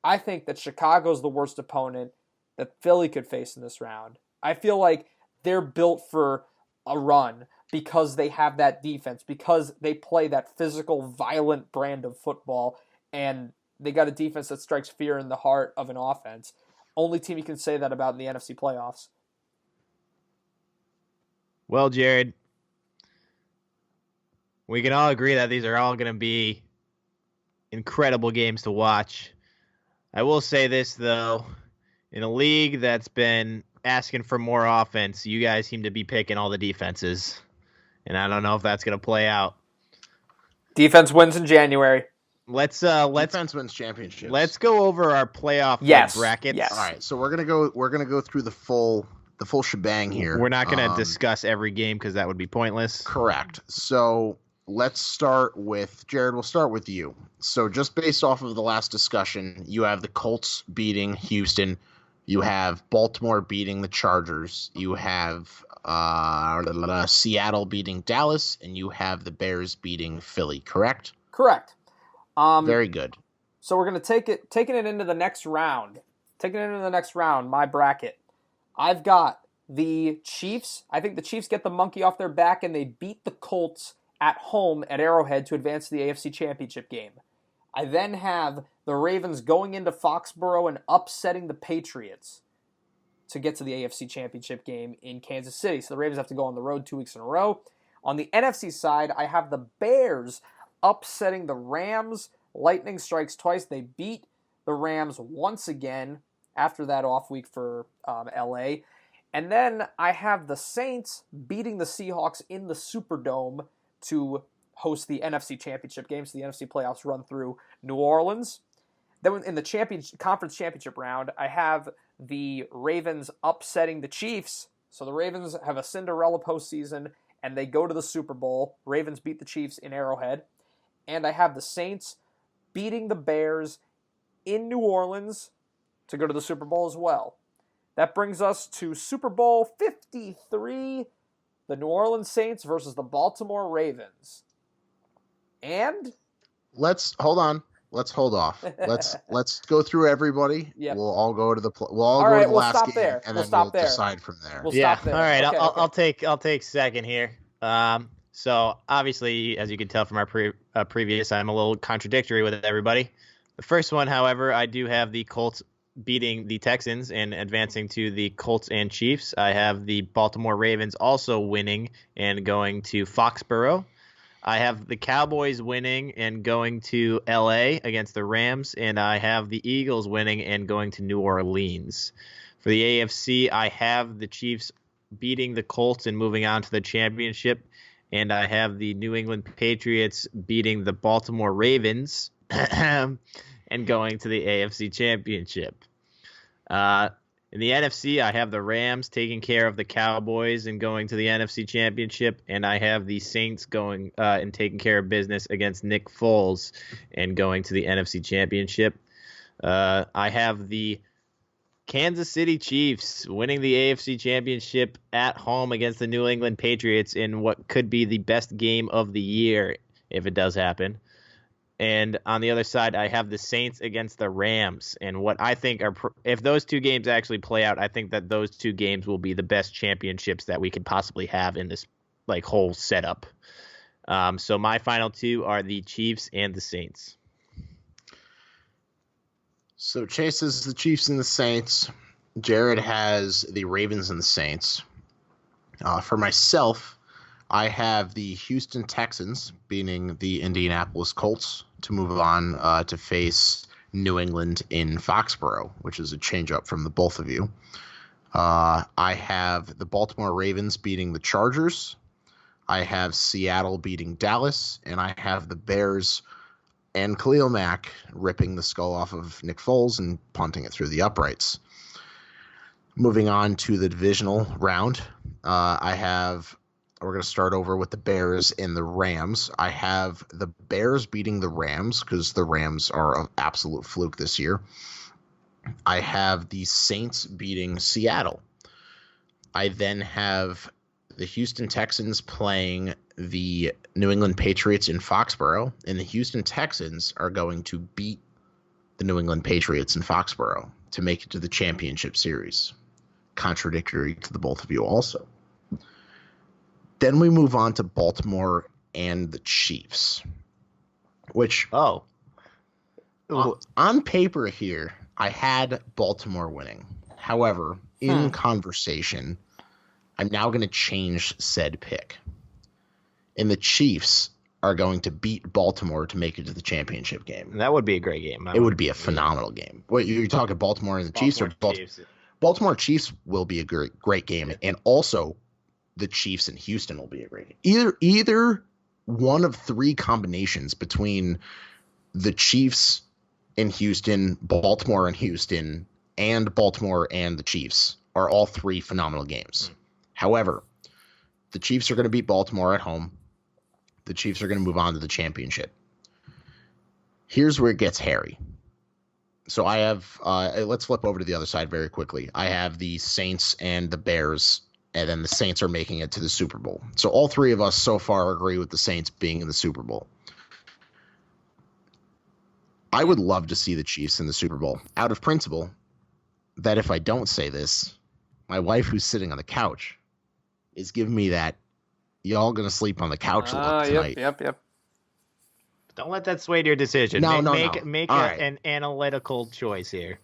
I think that Chicago's the worst opponent that Philly could face in this round. I feel like they're built for a run because they have that defense, because they play that physical, violent brand of football, and they got a defense that strikes fear in the heart of an offense. Only team you can say that about in the NFC playoffs. Well, Jared, we can all agree that these are all going to be incredible games to watch. I will say this, though. In a league that's been asking for more offense, you guys seem to be picking all the defenses. And I don't know if that's going to play out. Defense wins in January. Defense wins championships. Let's go over our playoff brackets. Yes. All right, so we're gonna go through the full shebang here. We're not gonna discuss every game because that would be pointless. Correct. So let's start with Jared. We'll start with you. So just based off of the last discussion, you have the Colts beating Houston. You have Baltimore beating the Chargers. You have Seattle beating Dallas, and you have the Bears beating Philly. Correct. Correct. Very good. So we're going to taking it into the next round. My bracket. I've got the Chiefs. I think the Chiefs get the monkey off their back and they beat the Colts at home at Arrowhead to advance to the AFC Championship game. I then have the Ravens going into Foxborough and upsetting the Patriots to get to the AFC Championship game in Kansas City. So the Ravens have to go on the road 2 weeks in a row. On the NFC side, I have the Bears upsetting the Rams. Lightning strikes twice. They beat the Rams once again after that off week for LA. And then I have the Saints beating the Seahawks in the Superdome to host the NFC Championship game. So the NFC playoffs run through New Orleans. Then in the conference championship round, I have the Ravens upsetting the Chiefs. So the Ravens have a Cinderella postseason and they go to the Super Bowl. Ravens beat the Chiefs in Arrowhead. And I have the Saints beating the Bears in New Orleans to go to the Super Bowl as well. That brings us to Super Bowl 53, the New Orleans Saints versus the Baltimore Ravens. And let's hold off. Let's go through everybody. Yep. We'll all go to the last game there. and we'll then we'll decide from there. We'll stop there. All right. Okay. I'll take second here. So obviously, as you can tell from our previous, I'm a little contradictory with everybody. The first one, however, I do have the Colts beating the Texans and advancing to the Colts and Chiefs. I have the Baltimore Ravens also winning and going to Foxborough. I have the Cowboys winning and going to LA against the Rams, and I have the Eagles winning and going to New Orleans. For the AFC, I have the Chiefs beating the Colts and moving on to the championship, and I have the New England Patriots beating the Baltimore Ravens and going to the AFC Championship. In the NFC, I have the Rams taking care of the Cowboys and going to the NFC Championship, and I have the Saints going and taking care of business against Nick Foles and going to the NFC Championship. I have the Kansas City Chiefs winning the AFC Championship at home against the New England Patriots in what could be the best game of the year if it does happen. And on the other side, I have the Saints against the Rams. And what I think are, if those two games actually play out, I think that those two games will be the best championships that we could possibly have in this whole setup. So my final two are the Chiefs and the Saints. So Chase is the Chiefs and the Saints. Jared has the Ravens and the Saints. For myself, I have the Houston Texans beating the Indianapolis Colts to move on to face New England in Foxborough, which is a change up from the both of you. I have the Baltimore Ravens beating the Chargers. I have Seattle beating Dallas, and I have the Bears and Khalil Mack ripping the skull off of Nick Foles and punting it through the uprights. Moving on to the divisional round, we're going to start over with the Bears and the Rams. I have the Bears beating the Rams because the Rams are an absolute fluke this year. I have the Saints beating Seattle. I then have the Houston Texans playing the New England Patriots in Foxborough, and the Houston Texans are going to beat the New England Patriots in Foxborough to make it to the championship series. Contradictory to the both of you also. Then we move on to Baltimore and the Chiefs, which on paper here, I had Baltimore winning. However, in conversation, I'm now going to change said pick. And the Chiefs are going to beat Baltimore to make it to the championship game. That would be a great game. It would be a phenomenal game. Wait, you're talking Baltimore and the Chiefs? Baltimore Chiefs will be a great game. And also, the Chiefs and Houston will be a great game. Either one of three combinations between the Chiefs in Houston, Baltimore and Houston, and Baltimore and the Chiefs are all three phenomenal games. However, the Chiefs are going to beat Baltimore at home. The Chiefs are going to move on to the championship. Here's where it gets hairy. So I have, let's flip over to the other side very quickly. I have the Saints and the Bears, and then the Saints are making it to the Super Bowl. So all three of us so far agree with the Saints being in the Super Bowl. I would love to see the Chiefs in the Super Bowl, out of principle that if I don't say this, my wife who's sitting on the couch is giving me that y'all going to sleep on the couch look tonight. Yep. Don't let that sway to your decision. No. Make an analytical choice here.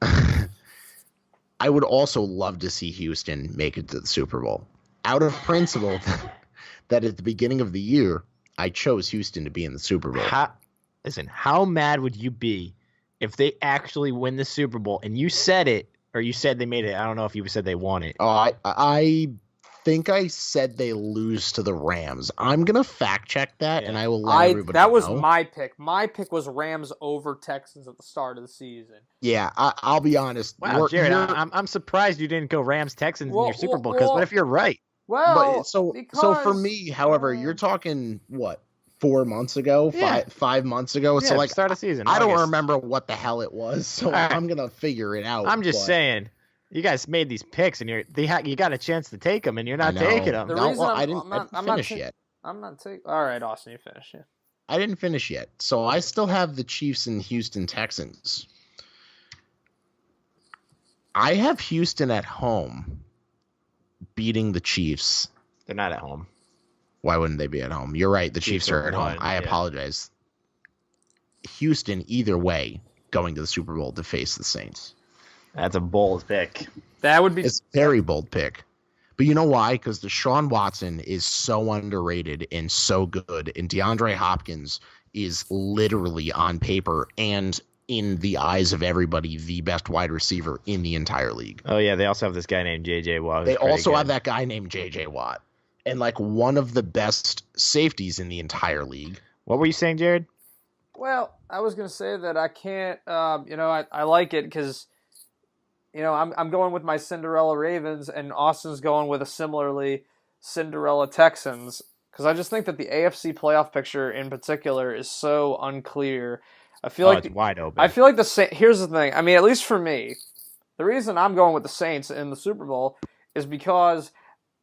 I would also love to see Houston make it to the Super Bowl. Out of principle that at the beginning of the year, I chose Houston to be in the Super Bowl. How mad would you be if they actually win the Super Bowl and you said it, or you said they made it? I don't know if you said they won it. Oh, I think I said they lose to the Rams. I'm going to fact check that, and I will let everybody know. That was my pick. My pick was Rams over Texans at the start of the season. Yeah, I'll be honest. Wow, Jared, I'm surprised you didn't go Rams-Texans in your Super Bowl, because what if you're right? Well, so for me, however, you're talking, what, 4 months ago, 5 months ago? Yeah, so like start of season. I don't remember what the hell it was, so I'm going to figure it out. I'm just saying. You guys made these picks, and you got a chance to take them, and you're not taking them. I didn't finish yet. I'm not taking. All right, Austin, you finish. Yeah. I didn't finish yet, so I still have the Chiefs and Houston Texans. I have Houston at home beating the Chiefs. They're not at home. Why wouldn't they be at home? You're right. The Chiefs are at home. I apologize. Houston, either way, going to the Super Bowl to face the Saints. That's a bold pick. It's a very bold pick. But you know why? Because Deshaun Watson is so underrated and so good. And DeAndre Hopkins is literally on paper and in the eyes of everybody the best wide receiver in the entire league. Oh, yeah. They also have this guy named J.J. Watt. They also have that guy named J.J. Watt. And like one of the best safeties in the entire league. What were you saying, Jared? Well, I was going to say that I can't, I like it because... I'm going with my Cinderella Ravens, and Austin's going with a similarly Cinderella Texans, because I just think that the AFC playoff picture in particular is so unclear. I feel like it's wide open. I feel like here's the thing. I mean, at least for me, the reason I'm going with the Saints in the Super Bowl is because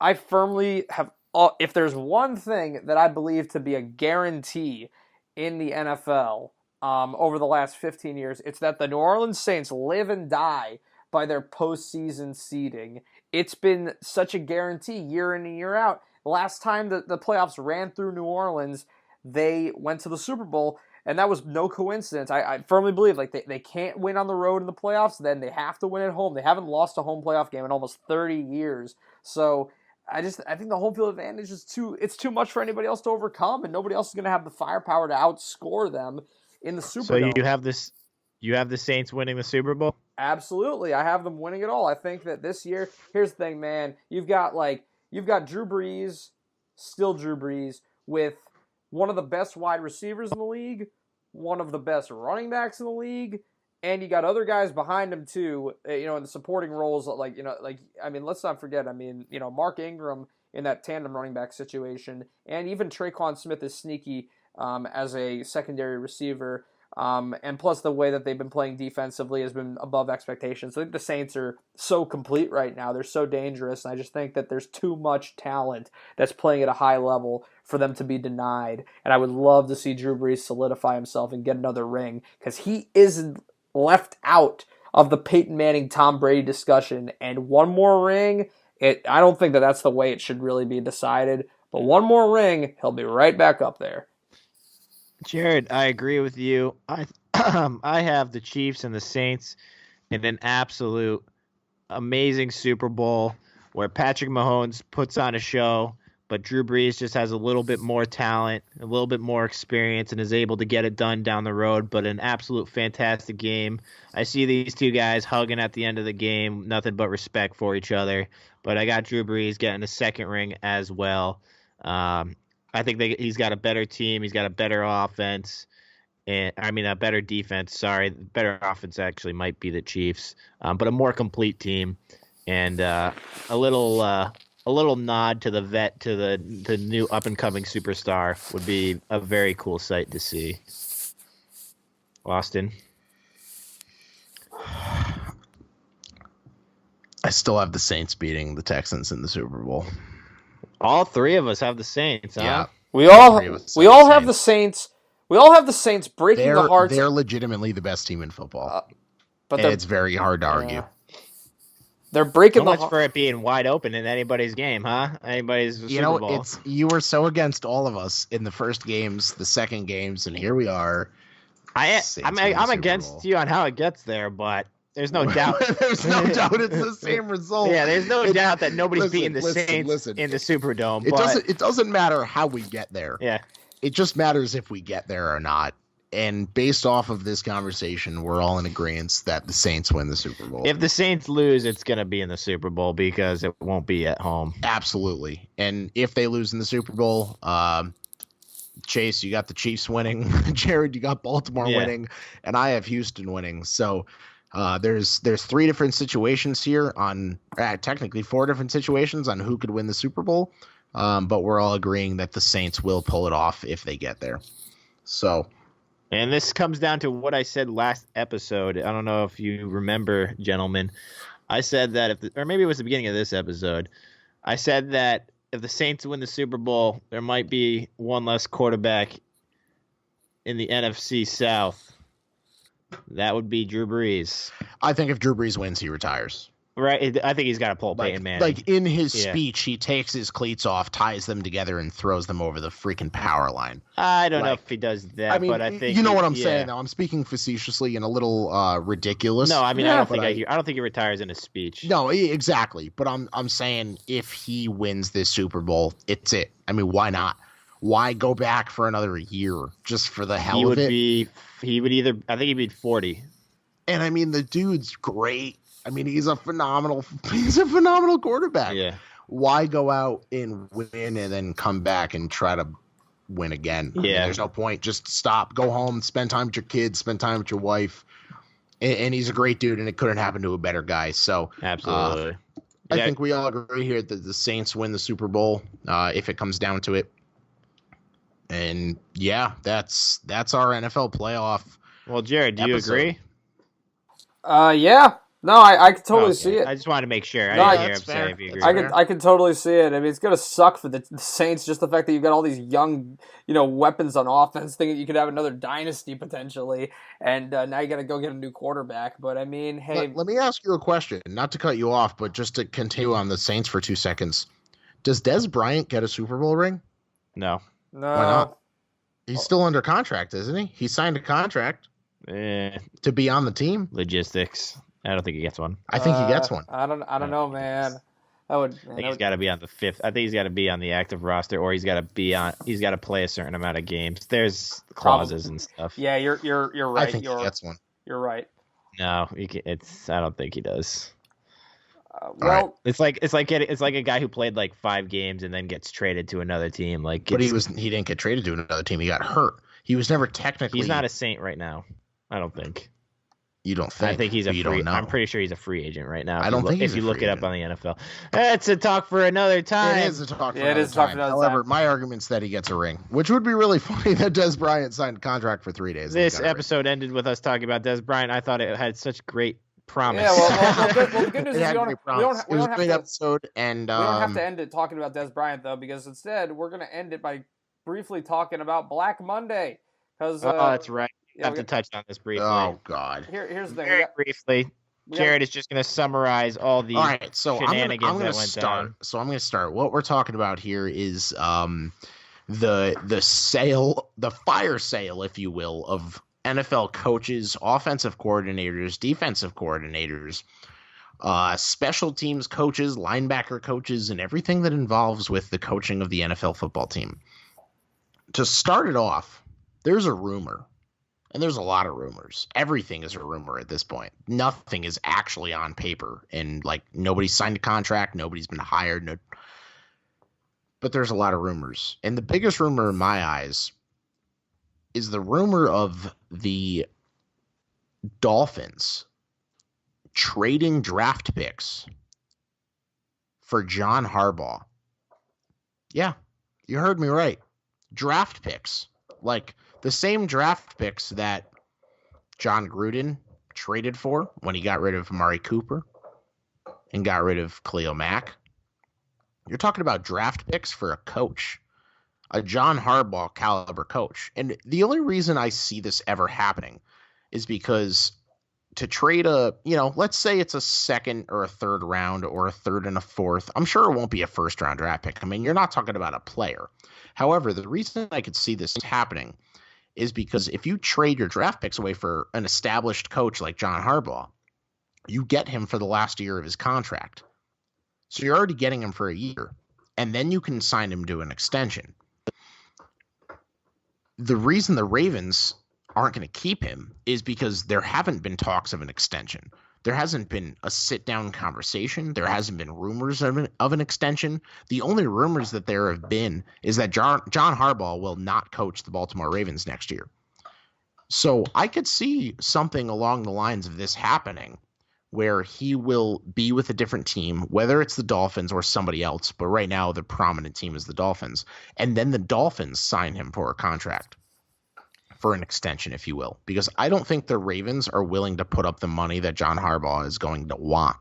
I firmly have. If there's one thing that I believe to be a guarantee in the NFL over the last 15 years, it's that the New Orleans Saints live and die by their postseason seeding. It's been such a guarantee year in and year out. Last time the playoffs ran through New Orleans, they went to the Super Bowl, and that was no coincidence. I firmly believe they can't win on the road in the playoffs, then they have to win at home. They haven't lost a home playoff game in almost 30 years. So I think the home field advantage is too much for anybody else to overcome, and nobody else is going to have the firepower to outscore them in the Super Bowl. So you have the Saints winning the Super Bowl? Absolutely. I have them winning it all. I think that this year, here's the thing, man. You've got Drew Brees, still Drew Brees, with one of the best wide receivers in the league, one of the best running backs in the league, and you got other guys behind him too, in the supporting roles. Let's not forget, Mark Ingram in that tandem running back situation, and even Traquan Smith is sneaky as a secondary receiver. And plus the way that they've been playing defensively has been above expectations. I think the Saints are so complete right now. They're so dangerous. And I just think that there's too much talent that's playing at a high level for them to be denied. And I would love to see Drew Brees solidify himself and get another ring, because he is left out of the Peyton Manning, Tom Brady discussion. And one more ring, I don't think that that's the way it should really be decided. But one more ring, he'll be right back up there. Jared, I agree with you. I have the Chiefs and the Saints in an absolute amazing Super Bowl where Patrick Mahomes puts on a show, but Drew Brees just has a little bit more talent, a little bit more experience, and is able to get it done down the road. But an absolute fantastic game. I see these two guys hugging at the end of the game, nothing but respect for each other. But I got Drew Brees getting a second ring as well. I think he's got a better team. He's got a better offense. and I mean a better defense. Sorry, better offense actually might be the Chiefs, but a more complete team, and a little nod to the vet, to the new up and coming superstar would be a very cool sight to see. Austin. I still have the Saints beating the Texans in the Super Bowl. All three of us have the Saints, huh? Yeah. We all have the Saints. We all have the Saints breaking the hearts. They're legitimately the best team in football. But it's very hard to argue. They're breaking so much for it being wide open in anybody's game, huh? Anybody's Super Bowl. You were so against all of us in the first games, the second games, and here we are. I'm against you on how it gets there, but there's no doubt. There's no doubt it's the same result. Yeah, there's no doubt that nobody's beating the Saints in the Superdome. It doesn't matter how we get there. Yeah. It just matters if we get there or not. And based off of this conversation, we're all in agreement that the Saints win the Super Bowl. If the Saints lose, it's going to be in the Super Bowl because it won't be at home. Absolutely. And if they lose in the Super Bowl, Chase, you got the Chiefs winning. Jared, you got Baltimore winning. And I have Houston winning. So there's three different situations here on technically four different situations on who could win the Super Bowl. But we're all agreeing that the Saints will pull it off if they get there. So... And this comes down to what I said last episode. I don't know if you remember, gentlemen. I said that or maybe it was the beginning of this episode. I said that if the Saints win the Super Bowl, there might be one less quarterback in the NFC South. That would be Drew Brees. I think if Drew Brees wins, he retires. Right, I think he's got to pull Peyton Manning. Like in his speech, he takes his cleats off, ties them together, and throws them over the freaking power line. I don't know if he does that, but I think you know what I'm saying. Now I'm speaking facetiously and a little ridiculous. No, I mean I don't think he retires in his speech. No, exactly. But I'm saying if he wins this Super Bowl, it's it. I mean, why not? Why go back for another year just for the hell of it? I think he'd be 40. And I mean, the dude's great. I mean, he's a phenomenal quarterback. Yeah. Why go out and win and then come back and try to win again? I mean, there's no point. Just stop, go home, spend time with your kids, spend time with your wife. And he's a great dude, and it couldn't happen to a better guy. So absolutely. I think we all agree here that the Saints win the Super Bowl if it comes down to it. And that's our NFL playoff. Well, Jared, do you agree? Yeah. No, I can totally see it. I just wanted to make sure. No, I didn't hear him say if you agree. I can totally see it. I mean, it's gonna suck for the Saints, just the fact that you've got all these young, weapons on offense, thinking you could have another dynasty potentially, and now you got to go get a new quarterback. But I mean, hey, let me ask you a question, not to cut you off, but just to continue on the Saints for 2 seconds. Does Dez Bryant get a Super Bowl ring? No. No. Why not? He's still under contract, isn't he? He signed a contract to be on the team. Logistics. I don't think he gets one. I think he gets one. I don't know, man. I think he's got to be on the 5th. I think he's got to be on the active roster, or he's got to play a certain amount of games. There's clauses and stuff. Yeah, you're right. I think he gets one. You're right. No, I don't think he does. Well, it's like a guy who played like 5 games and then gets traded to another team. But he didn't get traded to another team. He got hurt. He was never technically. He's not a Saint right now. I don't think. You don't think? I think he's a free. Don't know. I'm pretty sure he's a free agent right now. I don't think if you look it up on the NFL. It's a talk for another time. It is a talk for another time. However, my argument's that he gets a ring, which would be really funny that Dez Bryant signed a contract for 3 days. This episode ended with us talking about Dez Bryant. I thought it had such great promise. Yeah, well, the good news is we don't have to. Episode, and we don't have to end it talking about Dez Bryant though, because instead we're going to end it by briefly talking about Black Monday. Because that's right. I have to touch on this briefly. Oh God! Here's the thing. Very briefly, Jared is just going to summarize all the shenanigans that went down. So I'm going to start. What we're talking about here is the sale, the fire sale, if you will, of NFL coaches, offensive coordinators, defensive coordinators, special teams coaches, linebacker coaches, and everything that involves with the coaching of the NFL football team. To start it off, there's a rumor. And there's a lot of rumors. Everything is a rumor at this point. Nothing is actually on paper. And, nobody's signed a contract. Nobody's been hired. But there's a lot of rumors. And the biggest rumor in my eyes is the rumor of the Dolphins trading draft picks for John Harbaugh. Yeah, you heard me right. Draft picks. Like the same draft picks that John Gruden traded for when he got rid of Amari Cooper and got rid of Khalil Mack. You're talking about draft picks for a coach, a John Harbaugh caliber coach. And the only reason I see this ever happening is because to trade let's say it's a second or a third round or a third and a fourth. I'm sure it won't be a first round draft pick. I mean, you're not talking about a player. However, the reason I could see this happening is because if you trade your draft picks away for an established coach like John Harbaugh, you get him for the last year of his contract. So you're already getting him for a year, and then you can sign him to an extension. The reason the Ravens aren't going to keep him is because there haven't been talks of an extension. There hasn't been a sit-down conversation. There hasn't been rumors of an extension. The only rumors that there have been is that John Harbaugh will not coach the Baltimore Ravens next year. So I could see something along the lines of this happening where he will be with a different team, whether it's the Dolphins or somebody else. But right now, the prominent team is the Dolphins. And then the Dolphins sign him for a contract, for an extension, if you will, because I don't think the Ravens are willing to put up the money that John Harbaugh is going to want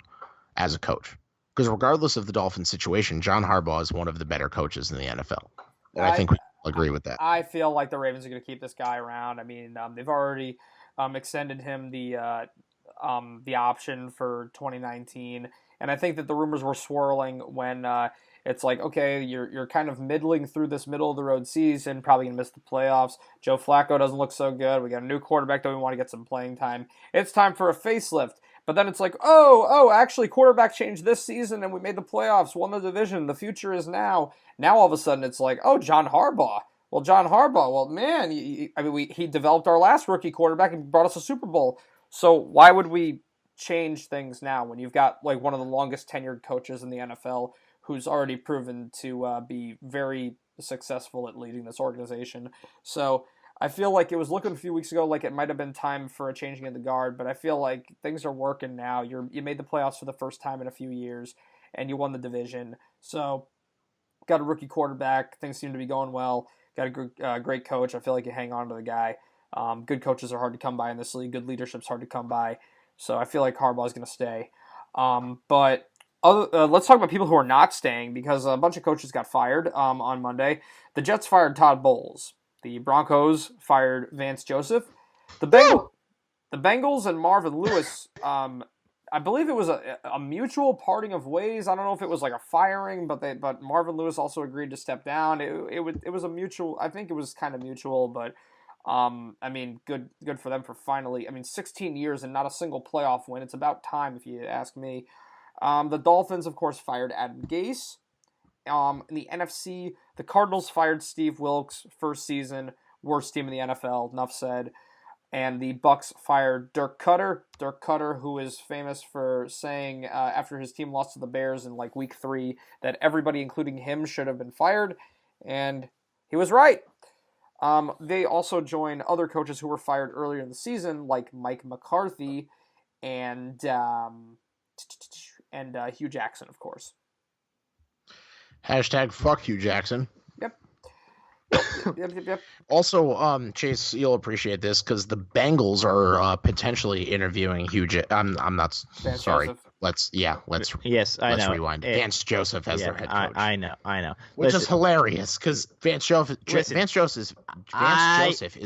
as a coach. Because regardless of the Dolphins situation, John Harbaugh is one of the better coaches in the NFL. And I think we agree with that. I feel like the Ravens are going to keep this guy around. I mean, they've already extended him the option for 2019, and I think that the rumors were swirling when it's like, okay, you're kind of middling through this middle of the road season, probably gonna miss the playoffs. Joe Flacco doesn't look so good. We got a new quarterback that we want to get some playing time. It's time for a facelift. But then it's like, actually, quarterback changed this season, and we made the playoffs, won the division. The future is now. Now all of a sudden it's like, oh, John Harbaugh. Well, John Harbaugh. Well, man, he developed our last rookie quarterback and brought us a Super Bowl. So why would we change things now when you've got like one of the longest tenured coaches in the NFL who's already proven to be very successful at leading this organization? So I feel like it was looking a few weeks ago like it might have been time for a changing of the guard, but I feel like things are working now. You made the playoffs for the first time in a few years, and you won the division. So got a rookie quarterback. Things seem to be going well. Got a great coach. I feel like you hang on to the guy. Good coaches are hard to come by in this league. Good leadership's hard to come by. So I feel like Harbaugh is going to stay. But let's talk about people who are not staying, because a bunch of coaches got fired on Monday. The Jets fired Todd Bowles. The Broncos fired Vance Joseph. The Bengals and Marvin Lewis, I believe it was a mutual parting of ways. I don't know if it was like a firing, but Marvin Lewis also agreed to step down. It was a mutual. I think it was kind of mutual, but I mean, good for them for finally. I mean, 16 years and not a single playoff win. It's about time, if you ask me. The Dolphins, of course, fired Adam Gase. In the NFC, the Cardinals fired Steve Wilkes, first season, worst team in the NFL, enough said. And the Bucks fired Dirk Cutter. Dirk Cutter, who is famous for saying after his team lost to the Bears in like week 3 that everybody, including him, should have been fired. And he was right. They also joined other coaches who were fired earlier in the season, like Mike McCarthy and Hugh Jackson, of course. Hashtag fuck Hugh Jackson. Yep. Also, Chase, you'll appreciate this because the Bengals are potentially interviewing Hugh. I'm not Vance sorry. Joseph. Let's rewind. Vance Joseph as their head coach. I know. Which is hilarious because Vance Joseph is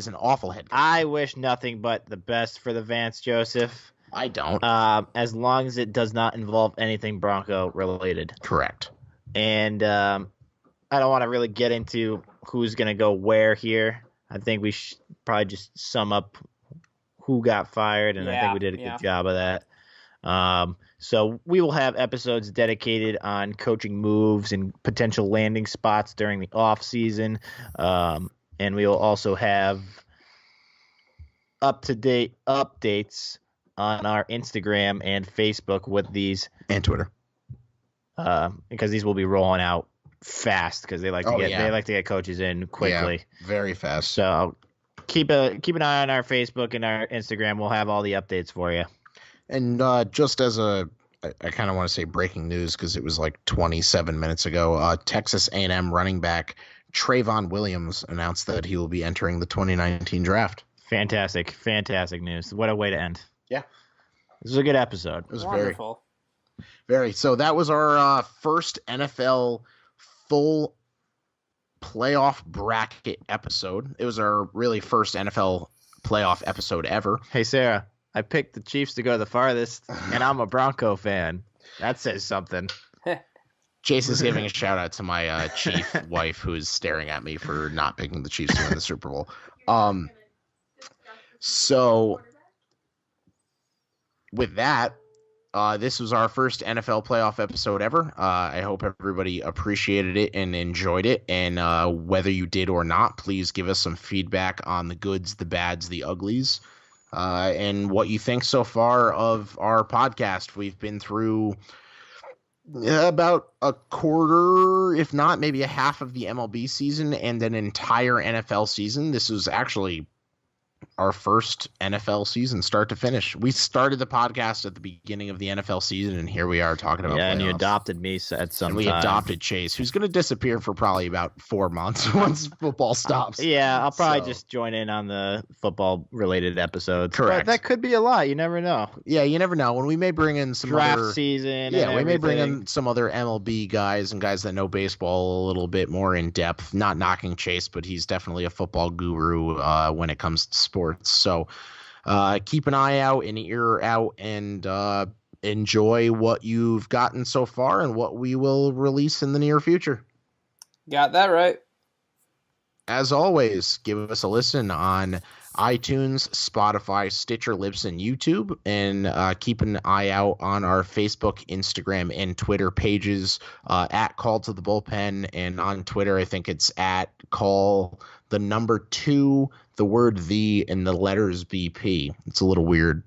an awful head coach. I wish nothing but the best for the Vance Joseph. I don't. As long as it does not involve anything Bronco related. Correct. And I don't want to really get into who's going to go where here. I think we should probably just sum up who got fired, and I think we did a good job of that. So we will have episodes dedicated on coaching moves and potential landing spots during the off season, and we will also have up-to-date updates on our Instagram and Facebook with these. And Twitter. Because these will be rolling out fast because they like to get coaches in quickly. Yeah, very fast. So keep an eye on our Facebook and our Instagram. We'll have all the updates for you. And just as I kind of want to say breaking news because it was like 27 minutes ago, Texas A&M running back Trayvon Williams announced that he will be entering the 2019 draft. Fantastic news. What a way to end. Yeah. This was a good episode. It was wonderful. Very. So that was our first NFL full playoff bracket episode. It was our really first NFL playoff episode ever. Hey, Sarah, I picked the Chiefs to go the farthest, and I'm a Bronco fan. That says something. Jason's giving a shout out to my Chief wife who's staring at me for not picking the Chiefs to win the Super Bowl. So with that, this was our first NFL playoff episode ever. I hope everybody appreciated it and enjoyed it. And whether you did or not, please give us some feedback on the goods, the bads, the uglies, and what you think so far of our podcast. We've been through about a quarter, if not maybe a half of the MLB season and an entire NFL season. This was actually our first NFL season start to finish. We started the podcast at the beginning of the NFL season, and here we are talking about playoffs. And you adopted me at some and we time. adopted Chase, who's going to disappear for probably about 4 months once football stops. I'll probably just join in on the football-related episodes. Correct. But that could be a lot. You never know. Yeah, you never know. And we may bring in some draft other season. Yeah, we may bring in some other MLB guys and guys that know baseball a little bit more in depth. Not knocking Chase, but he's definitely a football guru when it comes to sports. So keep an eye out, an ear out, and enjoy what you've gotten so far and what we will release in the near future. Got that right. As always, give us a listen on iTunes, Spotify, Stitcher, Libsyn, YouTube, and keep an eye out on our Facebook, Instagram, and Twitter pages at Call to the Bullpen, and on Twitter, I think it's at Call the number 2, the word the, and the letters BP. It's a little weird.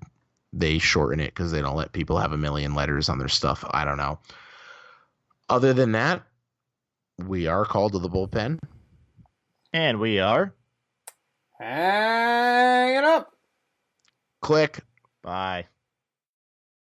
They shorten it because they don't let people have a million letters on their stuff. I don't know. Other than that, we are Called to the Bullpen. And we are hanging up. Click. Bye.